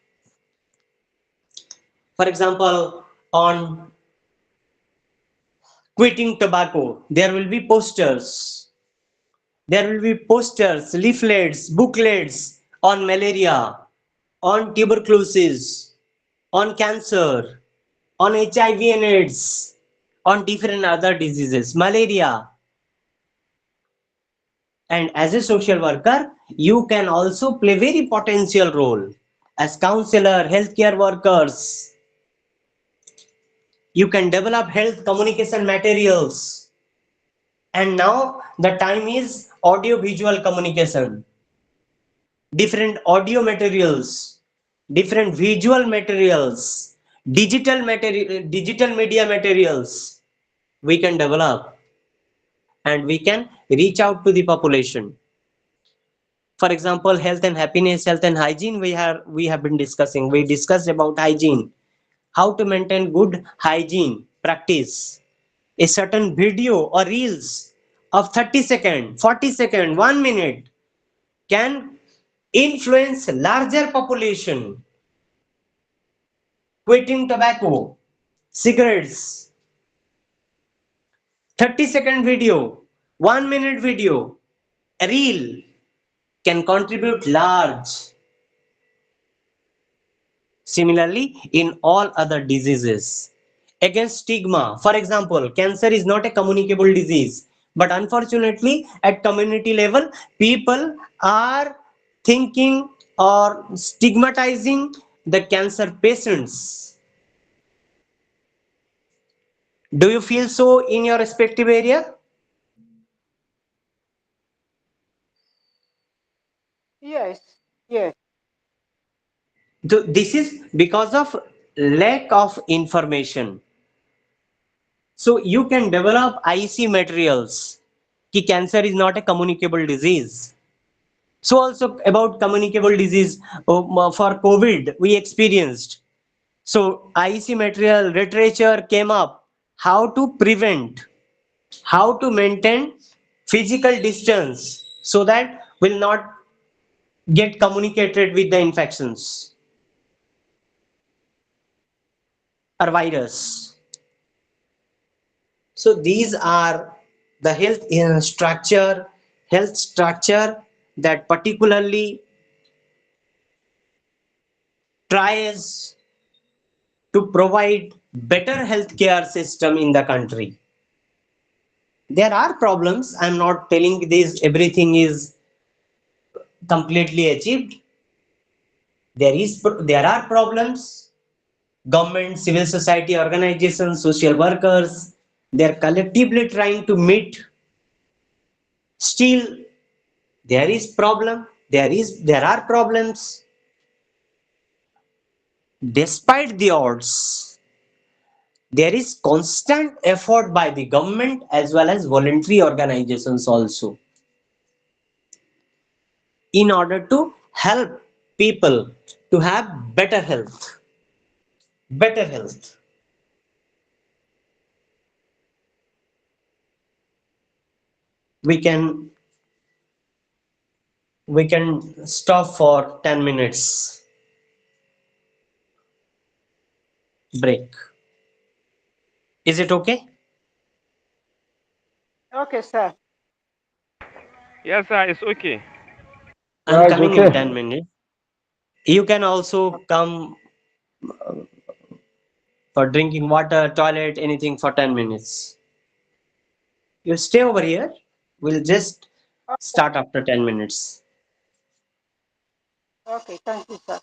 [SPEAKER 1] For example, on quitting tobacco. There will be posters, leaflets, booklets on malaria, on tuberculosis, on cancer, on HIV and AIDS, on different other diseases, malaria. And as a social worker, you can also play very potential role as counselor, healthcare workers. You can develop health communication materials. And now the time is audio visual communication, different audio materials, different visual materials, digital media materials we can develop, and we can reach out to the population. For example, health and happiness, health and hygiene, we have been discussing. We discussed about hygiene, how to maintain good hygiene practice. A certain video or reels of 30 second, 40 second, 1 minute can influence larger population. Quitting tobacco, cigarettes, 30-second video, 1 minute video, a reel can contribute large. Similarly, in all other diseases, against stigma, for example, cancer is not a communicable disease, but unfortunately, at community level, people are thinking or stigmatizing the cancer patients. Do you feel so in your respective area?
[SPEAKER 5] Yes, yes.
[SPEAKER 1] This is because of lack of information. So you can develop IC materials. Ki cancer is not a communicable disease. So also about communicable disease for COVID we experienced. So IC material literature came up how to prevent, how to maintain physical distance so that will not get communicated with the infections or virus. So these are the health structure that particularly tries to provide better healthcare system in the country. There are problems. I'm not telling this everything is completely achieved. There are problems. Government, civil society organizations, social workers, they're collectively trying to meet. Still, there are problems. Despite the odds, there is constant effort by the government as well as voluntary organizations also in order to help people to have better health. Better health. We can stop for 10 minutes break. Is it okay?
[SPEAKER 5] Okay, sir.
[SPEAKER 7] Yes, sir, it's okay.
[SPEAKER 1] I'm
[SPEAKER 3] Yeah, it's
[SPEAKER 1] coming in
[SPEAKER 3] okay.
[SPEAKER 1] 10 minutes. You can also come for drinking water, toilet, anything for 10 minutes. You stay over here. We'll just
[SPEAKER 5] Okay,
[SPEAKER 1] start after 10 minutes.
[SPEAKER 5] okay, thank you, sir.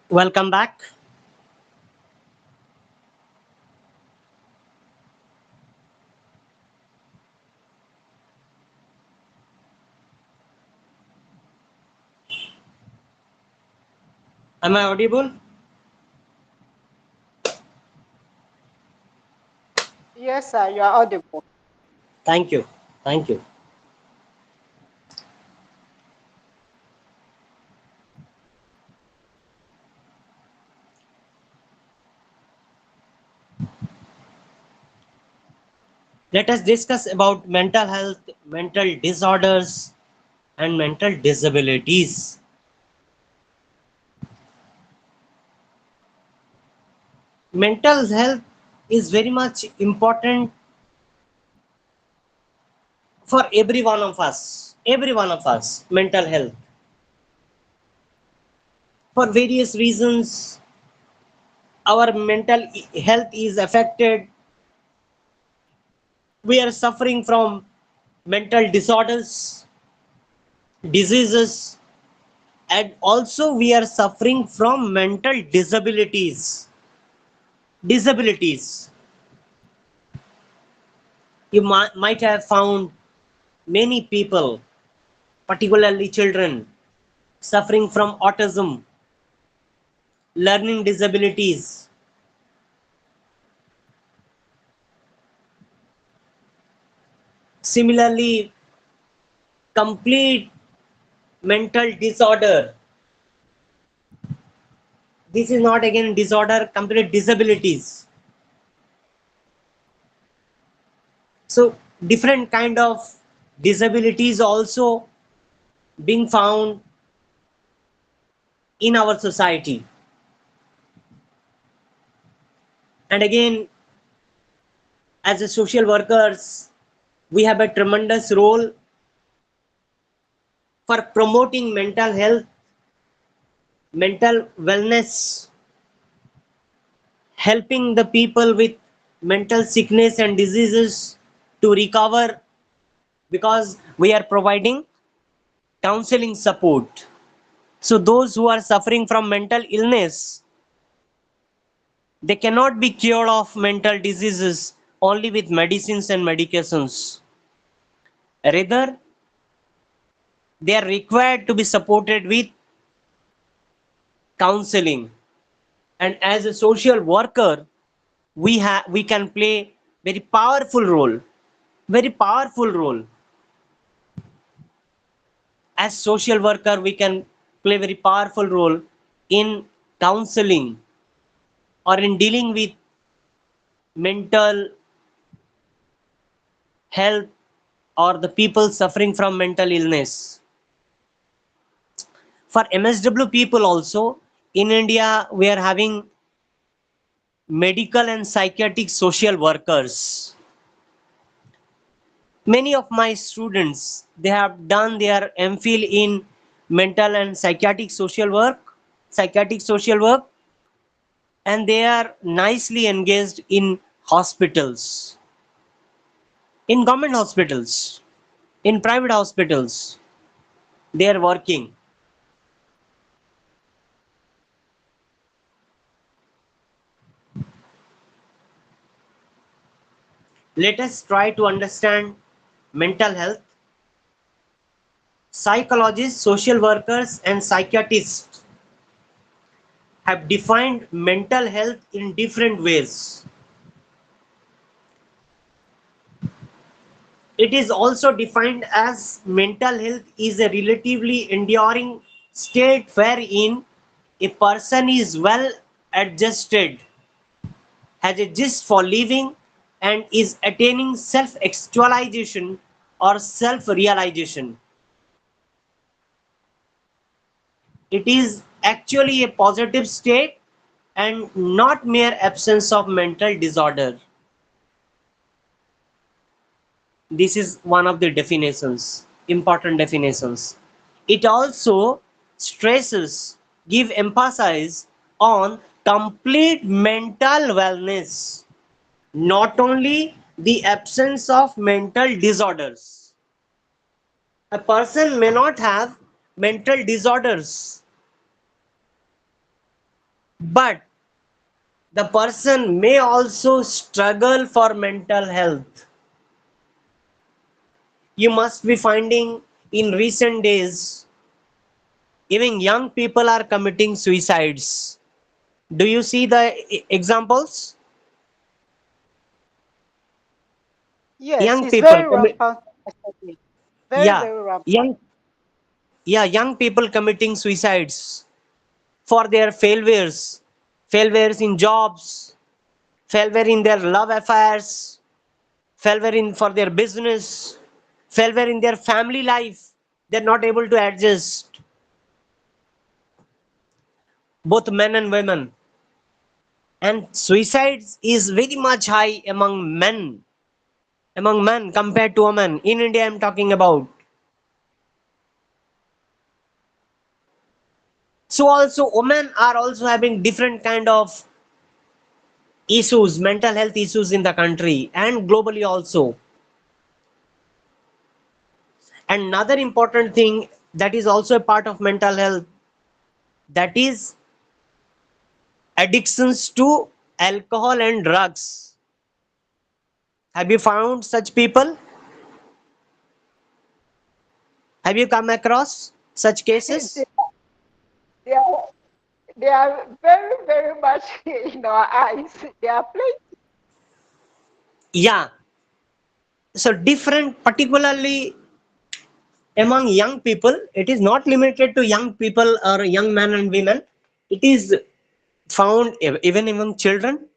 [SPEAKER 1] Welcome back. Am I audible?
[SPEAKER 5] Yes, sir, you are audible.
[SPEAKER 1] Thank you. Thank you. Let us discuss about mental health, mental disorders, and mental disabilities. Mental health is very much important for every one of us. Every one of us, mental health. For various reasons, our mental health is affected. We are suffering from mental disorders, diseases, and also we are suffering from mental disabilities. Disabilities. You might have found many people, particularly children, suffering from autism, learning disabilities. Similarly, complete mental disorder. This is not again disorder, complete disabilities. So different kind of disabilities also being found in our society. And again, as a social workers, we have a tremendous role for promoting mental health, mental wellness, helping the people with mental sickness and diseases to recover, because we are providing counseling support. So those who are suffering from mental illness, they cannot be cured of mental diseases only with medicines and medications. Rather, they are required to be supported with counseling. And as a social worker, we can play very powerful role, very powerful role. As social worker, we can play very powerful role in counseling or in dealing with mental health or the people suffering from mental illness. For MSW people also, in India, we are having medical and psychiatric social workers. Many of my students, they have done their MPhil in mental and psychiatric social work, and they are nicely engaged in hospitals, in government hospitals, in private hospitals. They are working. Let us try to understand mental health. Psychologists, social workers, and psychiatrists have defined mental health in different ways. It is also defined as mental health is a relatively enduring state wherein a person is well adjusted, has a gist for living, and is attaining self actualization or self realization. It is actually a positive state and not mere absence of mental disorder. This is one of the definitions, important definitions. It also stresses, give emphasis on complete mental wellness, not only the absence of mental disorders. A person may not have mental disorders, but the person may also struggle for mental health. You must be finding in recent days, even young people are committing suicides. Do you see the examples?
[SPEAKER 5] Yes,
[SPEAKER 1] Young
[SPEAKER 5] it's
[SPEAKER 1] people
[SPEAKER 5] very
[SPEAKER 1] commit,
[SPEAKER 5] rampant, actually. Very,
[SPEAKER 1] yeah,
[SPEAKER 5] very rampant.
[SPEAKER 1] young, yeah, young people committing suicides for their failures, failures in jobs, failure in their love affairs, failure in for their business, failure in their family life. They're not able to adjust, both men and women. And suicides is very much high among men compared to women. In India, I'm talking about. So also women are also having different kind of issues, mental health issues in the country and globally also. And another important thing that is also a part of mental health, that is addictions to alcohol and drugs. Have you found such people? Have you come across such
[SPEAKER 5] they,
[SPEAKER 1] cases?
[SPEAKER 5] they are they are very, very much in our eyes. They are plenty.
[SPEAKER 1] Yeah. So different, particularly among young people, it is not limited to young people or young men and women. It is found even among children,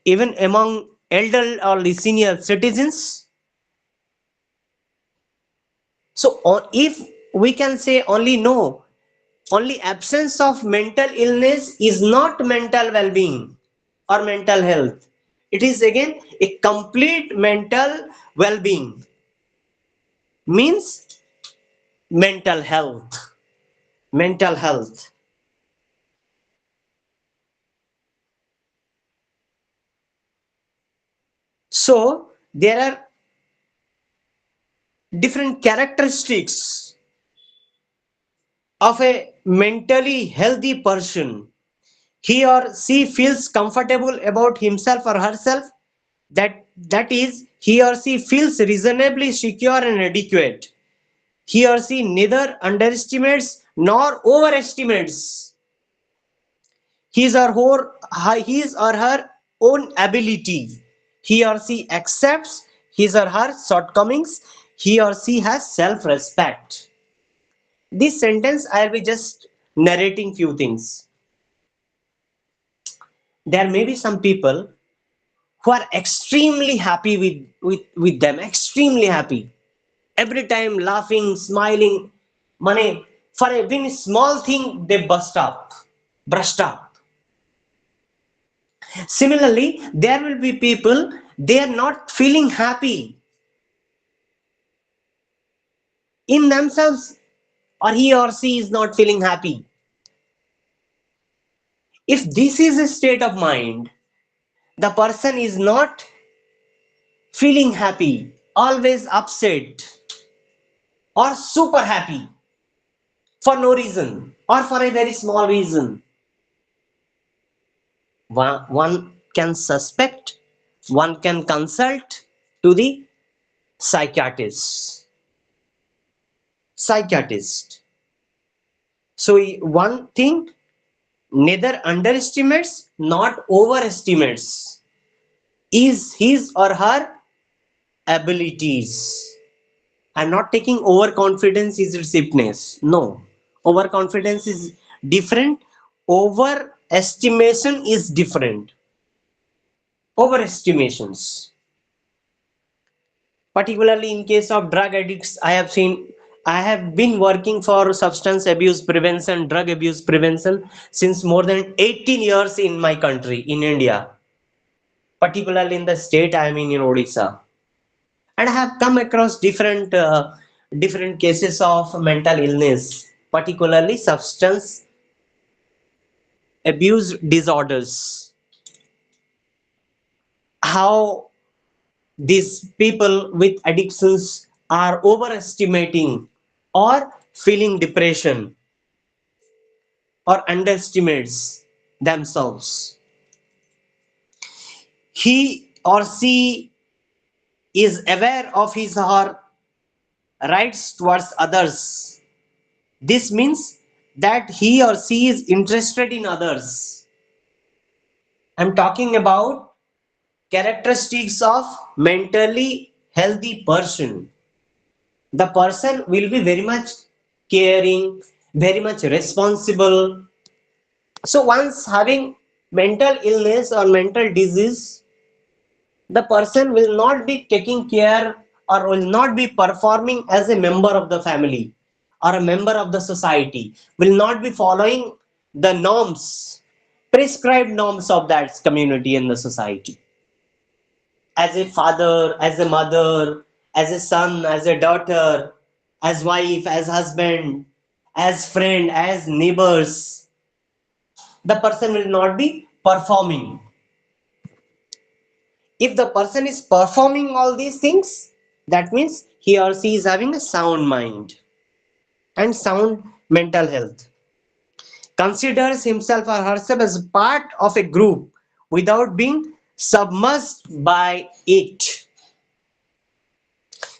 [SPEAKER 1] even among elder or the senior citizens. So if we can say only no, only absence of mental illness is not mental well-being or mental health. It is again a complete mental well-being, means mental health. Mental health. So there are different characteristics of a mentally healthy person. He or she feels comfortable about himself or herself, that is, he or she feels reasonably secure and adequate. He or she neither underestimates nor overestimates his or her own ability. He or she accepts his or her shortcomings. He or she has self-respect. This sentence I'll be just narrating few things. There may be some people who are extremely happy with them, extremely happy, every time laughing, smiling. Money for a very small thing they burst up. Similarly, there will be people, they are not feeling happy in themselves, or he or she is not feeling happy. If this is a state of mind, the person is not feeling happy, always upset, or super happy for no reason or for a very small reason. One can suspect, one can consult to the psychiatrist. Psychiatrist. So one thing, neither underestimates not overestimates is his or her abilities. I'm not taking overconfidence is receptness. No. Overconfidence is different. Overestimation is different. Overestimations. Particularly in case of drug addicts, I have been working for substance abuse prevention, drug abuse prevention since more than 18 years in my country, in India, particularly in the state I am in Odisha. And I have come across different cases of mental illness, particularly substance abuse disorders. How these people with addictions are overestimating or feeling depression. or underestimates themselves. He or she is aware of his or her rights towards others. This means that he or she is interested in others. I'm talking about characteristics of mentally healthy person. The person will be very much caring, very much responsible. So once having mental illness or mental disease, the person will not be taking care or will not be performing as a member of the family or a member of the society, will not be following the norms, prescribed norms of that community and the society. As a father, as a mother, as a son, as a daughter, as wife, as husband, as friend, as neighbors, the person will not be performing. If the person is performing all these things, that means he or she is having a sound mind and sound mental health. Considers himself or herself as part of a group without being submerged by it.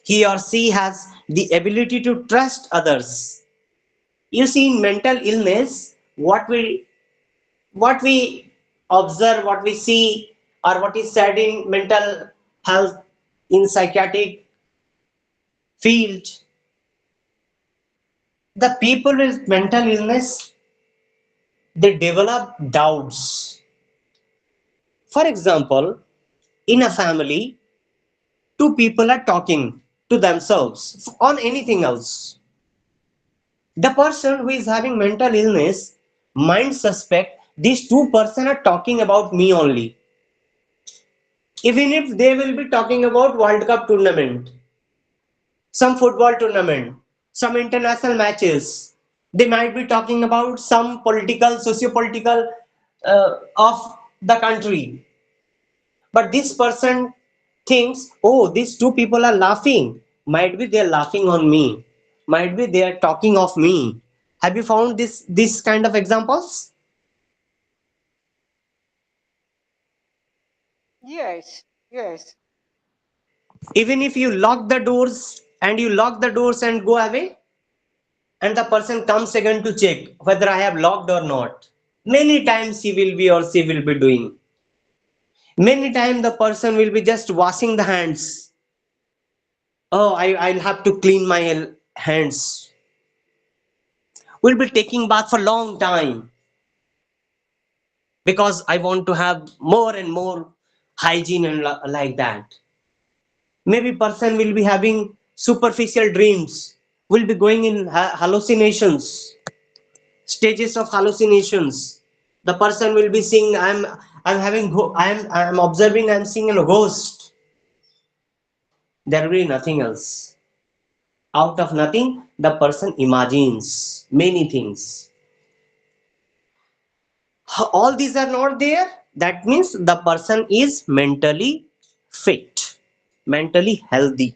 [SPEAKER 1] He or she has the ability to trust others. You see, in mental illness, what we observe, what we see, or what is said in mental health in psychiatric field, the people with mental illness, they develop doubts. For example, in a family, two people are talking to themselves on anything else. The person who is having mental illness might suspect these two persons are talking about me only, even if they will be talking about World Cup tournament, some football tournament, some international matches. They might be talking about some political, socio-political of the country. But this person thinks, oh, these two people are laughing. Might be they're laughing on me. Might be they are talking of me. Have you found this kind of examples?
[SPEAKER 5] Yes, yes.
[SPEAKER 1] Even if you lock the doors and go away, and the person comes again to check whether I have locked or not. Many times he will be or she will be doing. Many times the person will be just washing the hands. Oh, I'll have to clean my hands. Will be taking bath for long time because I want to have more and more hygiene and like that. Maybe person will be having superficial dreams, will be going in hallucinations, stages of hallucinations. The person will be seeing I'm having I'm observing I'm seeing a ghost. There will be nothing else. Out of nothing, the person imagines many things. All these are not there. That means the person is mentally fit, mentally healthy.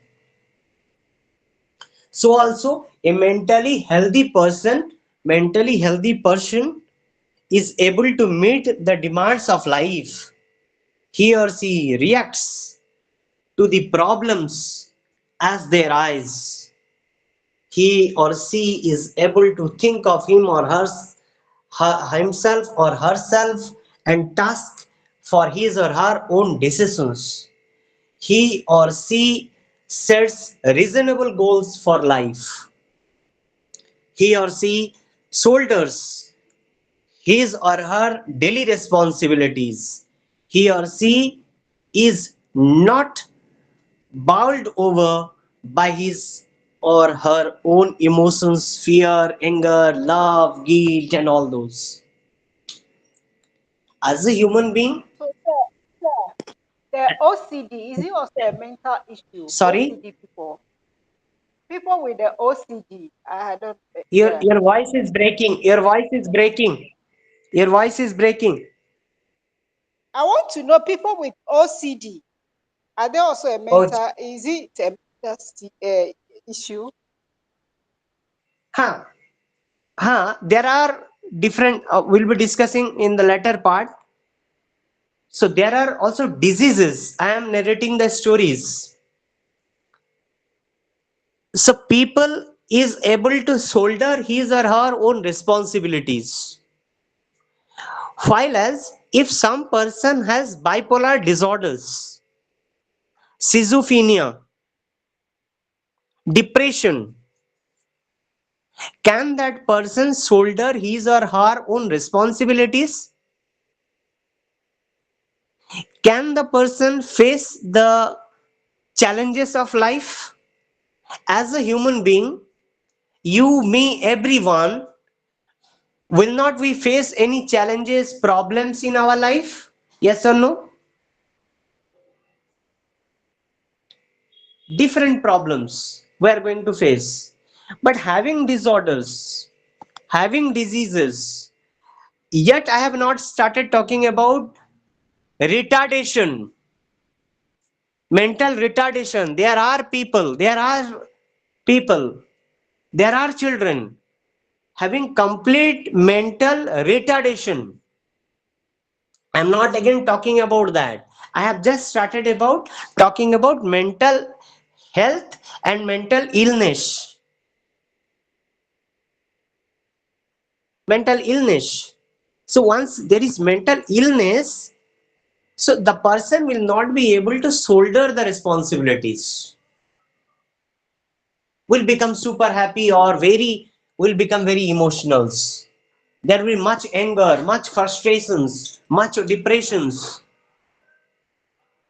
[SPEAKER 1] So also a mentally healthy person is able to meet the demands of life. He or she reacts to the problems as they arise. He or she is able to think of himself or herself and task for his or her own decisions. He or she sets reasonable goals for life. He or she shoulders his or her daily responsibilities. He or she is not bowled over by his or her own emotions, fear, anger, love, guilt, and all those. As a human being,
[SPEAKER 5] So the OCD, is it also a mental issue?
[SPEAKER 1] sorry,
[SPEAKER 5] OCD people. People with the OCD. I don't
[SPEAKER 1] your
[SPEAKER 5] yeah.
[SPEAKER 1] your voice is breaking. Your voice is breaking. Your voice is breaking.
[SPEAKER 5] I want to know people with OCD. Are they also a
[SPEAKER 1] Oh,
[SPEAKER 5] mental? Is it a mental issue?
[SPEAKER 1] huh, huh. There are different, we'll be discussing in the latter part. So there are also diseases. I am narrating the stories. So people is able to shoulder his or her own responsibilities. While as if some person has bipolar disorders, schizophrenia, depression, can that person shoulder his or her own responsibilities? Can the person face the challenges of life? As a human being, you, me, everyone, will not we face any challenges, problems in our life? Yes or no? Different problems we are going to face. But having disorders, having diseases, yet I have not started talking about retardation, mental retardation. There are people, there are children having complete mental retardation. I'm not again talking about that. I have just started about talking about mental health and mental illness. Mental illness. So once there is mental illness, so the person will not be able to shoulder the responsibilities. Will become super happy or will become very emotional. There will be much anger, much frustrations, much depressions,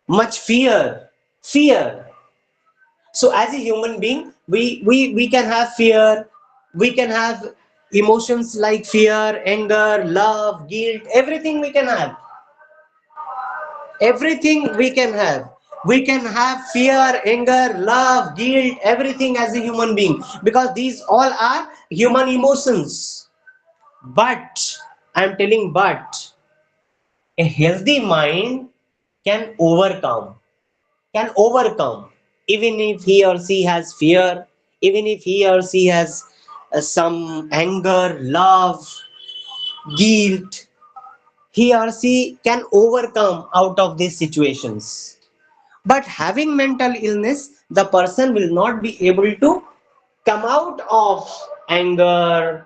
[SPEAKER 1] much fear. So as a human being, we can have fear, we can have emotions like fear, anger, love, guilt, everything we can have. Everything we can have fear, anger, love, guilt, everything as a human being, because these all are human emotions. But I'm telling, but a healthy mind can overcome, even if he or she has fear, even if he or she has some anger, love, guilt, he or she can overcome out of these situations. But having mental illness, the person will not be able to come out of anger,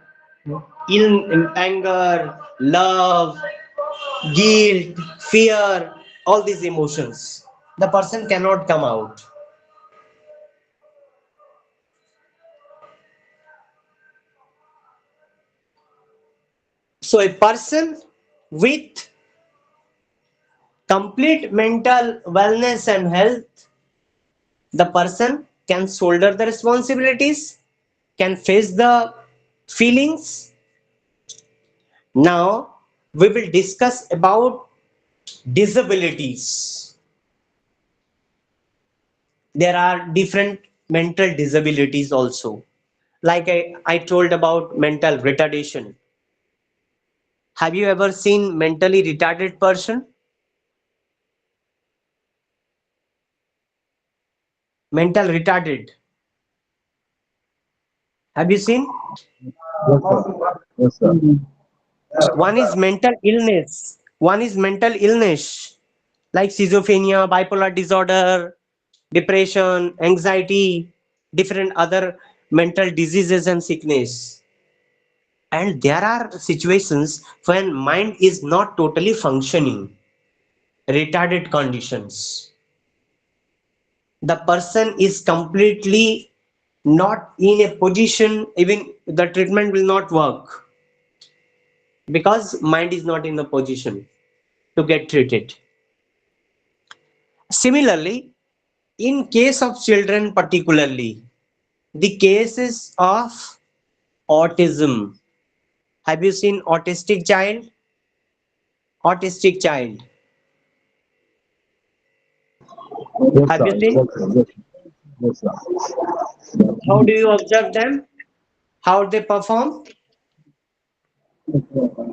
[SPEAKER 1] love, guilt, fear, all these emotions. The person cannot come out. So a person with complete mental wellness and health, the person can shoulder the responsibilities, can face the feelings. Now we will discuss about disabilities. There are different mental disabilities also. Like I told about mental retardation. Have you ever seen mentally retarded person? Mental retarded. Have you seen?
[SPEAKER 8] Yes, sir. Yes, sir.
[SPEAKER 1] One is mental illness. One is mental illness like schizophrenia, bipolar disorder, depression, anxiety, different other mental diseases and sickness. And there are situations when mind is not totally functioning, retarded conditions. The person is completely not in a position, even the treatment will not work because mind is not in the position to get treated. Similarly, in case of children particularly, the cases of autism. Have you seen autistic child? Autistic child.
[SPEAKER 8] Yes,
[SPEAKER 1] Have
[SPEAKER 8] sir.
[SPEAKER 1] you seen?
[SPEAKER 8] Exactly. Yes, yes, sir.
[SPEAKER 1] How do you observe them? How they perform?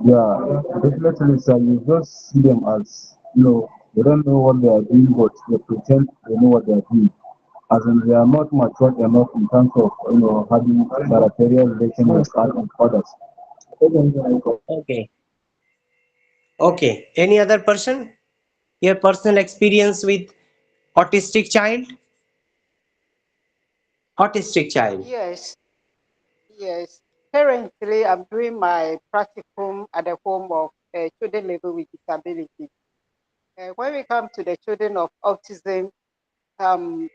[SPEAKER 8] Yeah, definitely, sir. You just see them as, they don't know what they are doing, but they pretend they know what they are doing. As in, they are not matured enough in terms of, having territorial relation with others.
[SPEAKER 1] Okay. Okay. Any other person? Your personal experience with autistic child? Autistic child.
[SPEAKER 5] Yes, yes. Currently, I'm doing my practicum at the home of children living with disability. When we come to the children of autism, um,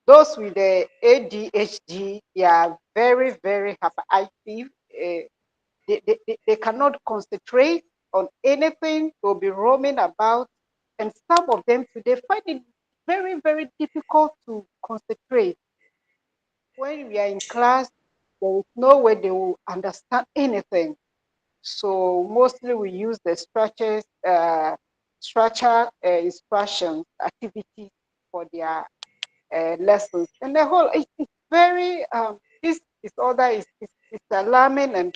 [SPEAKER 5] those with the ADHD, they are very, very hyperactive. They cannot concentrate on anything. They'll be roaming about. And some of them today find it very, very difficult to concentrate. When we are in class, there is no way they will understand anything. So mostly we use the structure instructions, activities for their lessons. And the whole, it's very, this disorder is alarming, and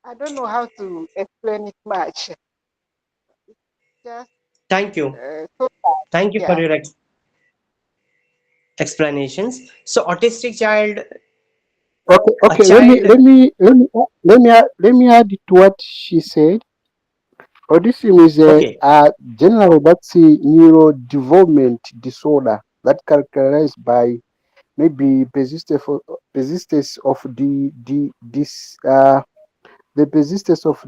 [SPEAKER 5] I don't know how to explain it much. Just
[SPEAKER 1] Thank you.
[SPEAKER 5] so bad.
[SPEAKER 1] Thank you for
[SPEAKER 5] Yeah.
[SPEAKER 1] your explanations. So, autistic child,
[SPEAKER 4] Okay,
[SPEAKER 1] a
[SPEAKER 4] okay. Let me
[SPEAKER 1] child.
[SPEAKER 4] let me let me let me add to what she said. Autism is
[SPEAKER 1] Okay.
[SPEAKER 4] generally that's a neurodevelopment disorder that characterized by maybe persistence of the persistence of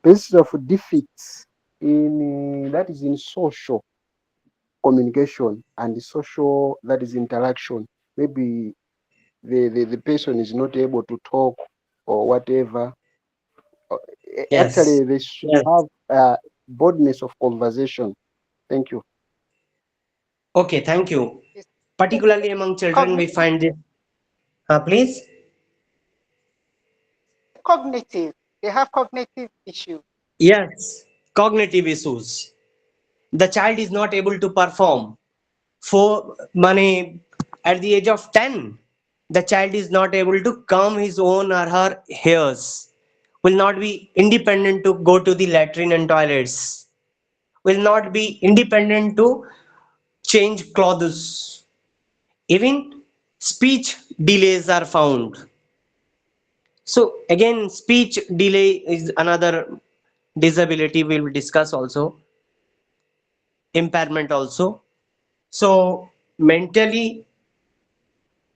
[SPEAKER 4] persistence of defects in that is in social communication and the social that is interaction. Maybe the person is not able to talk or whatever.
[SPEAKER 1] Yes.
[SPEAKER 4] Actually, they should
[SPEAKER 1] Yes.
[SPEAKER 4] have boldness of conversation. Thank you.
[SPEAKER 1] Okay. Thank you.
[SPEAKER 5] It's
[SPEAKER 1] Particularly among children, we
[SPEAKER 5] cognitive,
[SPEAKER 1] find this. Please.
[SPEAKER 5] cognitive. They have cognitive issue.
[SPEAKER 1] Yes. Cognitive issues. The child is not able to perform. For money at the age of 10, the child is not able to comb his own or her hairs, will not be independent to go to the latrine and toilets, will not be independent to change clothes. Even speech delays are found. So again, speech delay is another disability we will discuss also, impairment also. So mentally,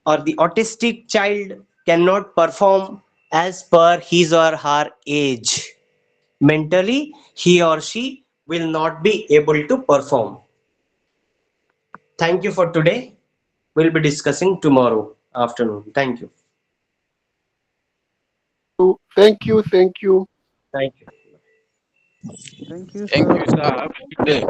[SPEAKER 1] or the autistic child cannot perform as per his or her age. Mentally, he or she will not be able to perform. Thank you for today. We'll be discussing tomorrow afternoon. Thank you.
[SPEAKER 4] Thank you. Thank you.
[SPEAKER 1] Thank you.
[SPEAKER 3] Thank you,
[SPEAKER 6] Thank
[SPEAKER 3] sir.
[SPEAKER 6] you, sir. Have a good day.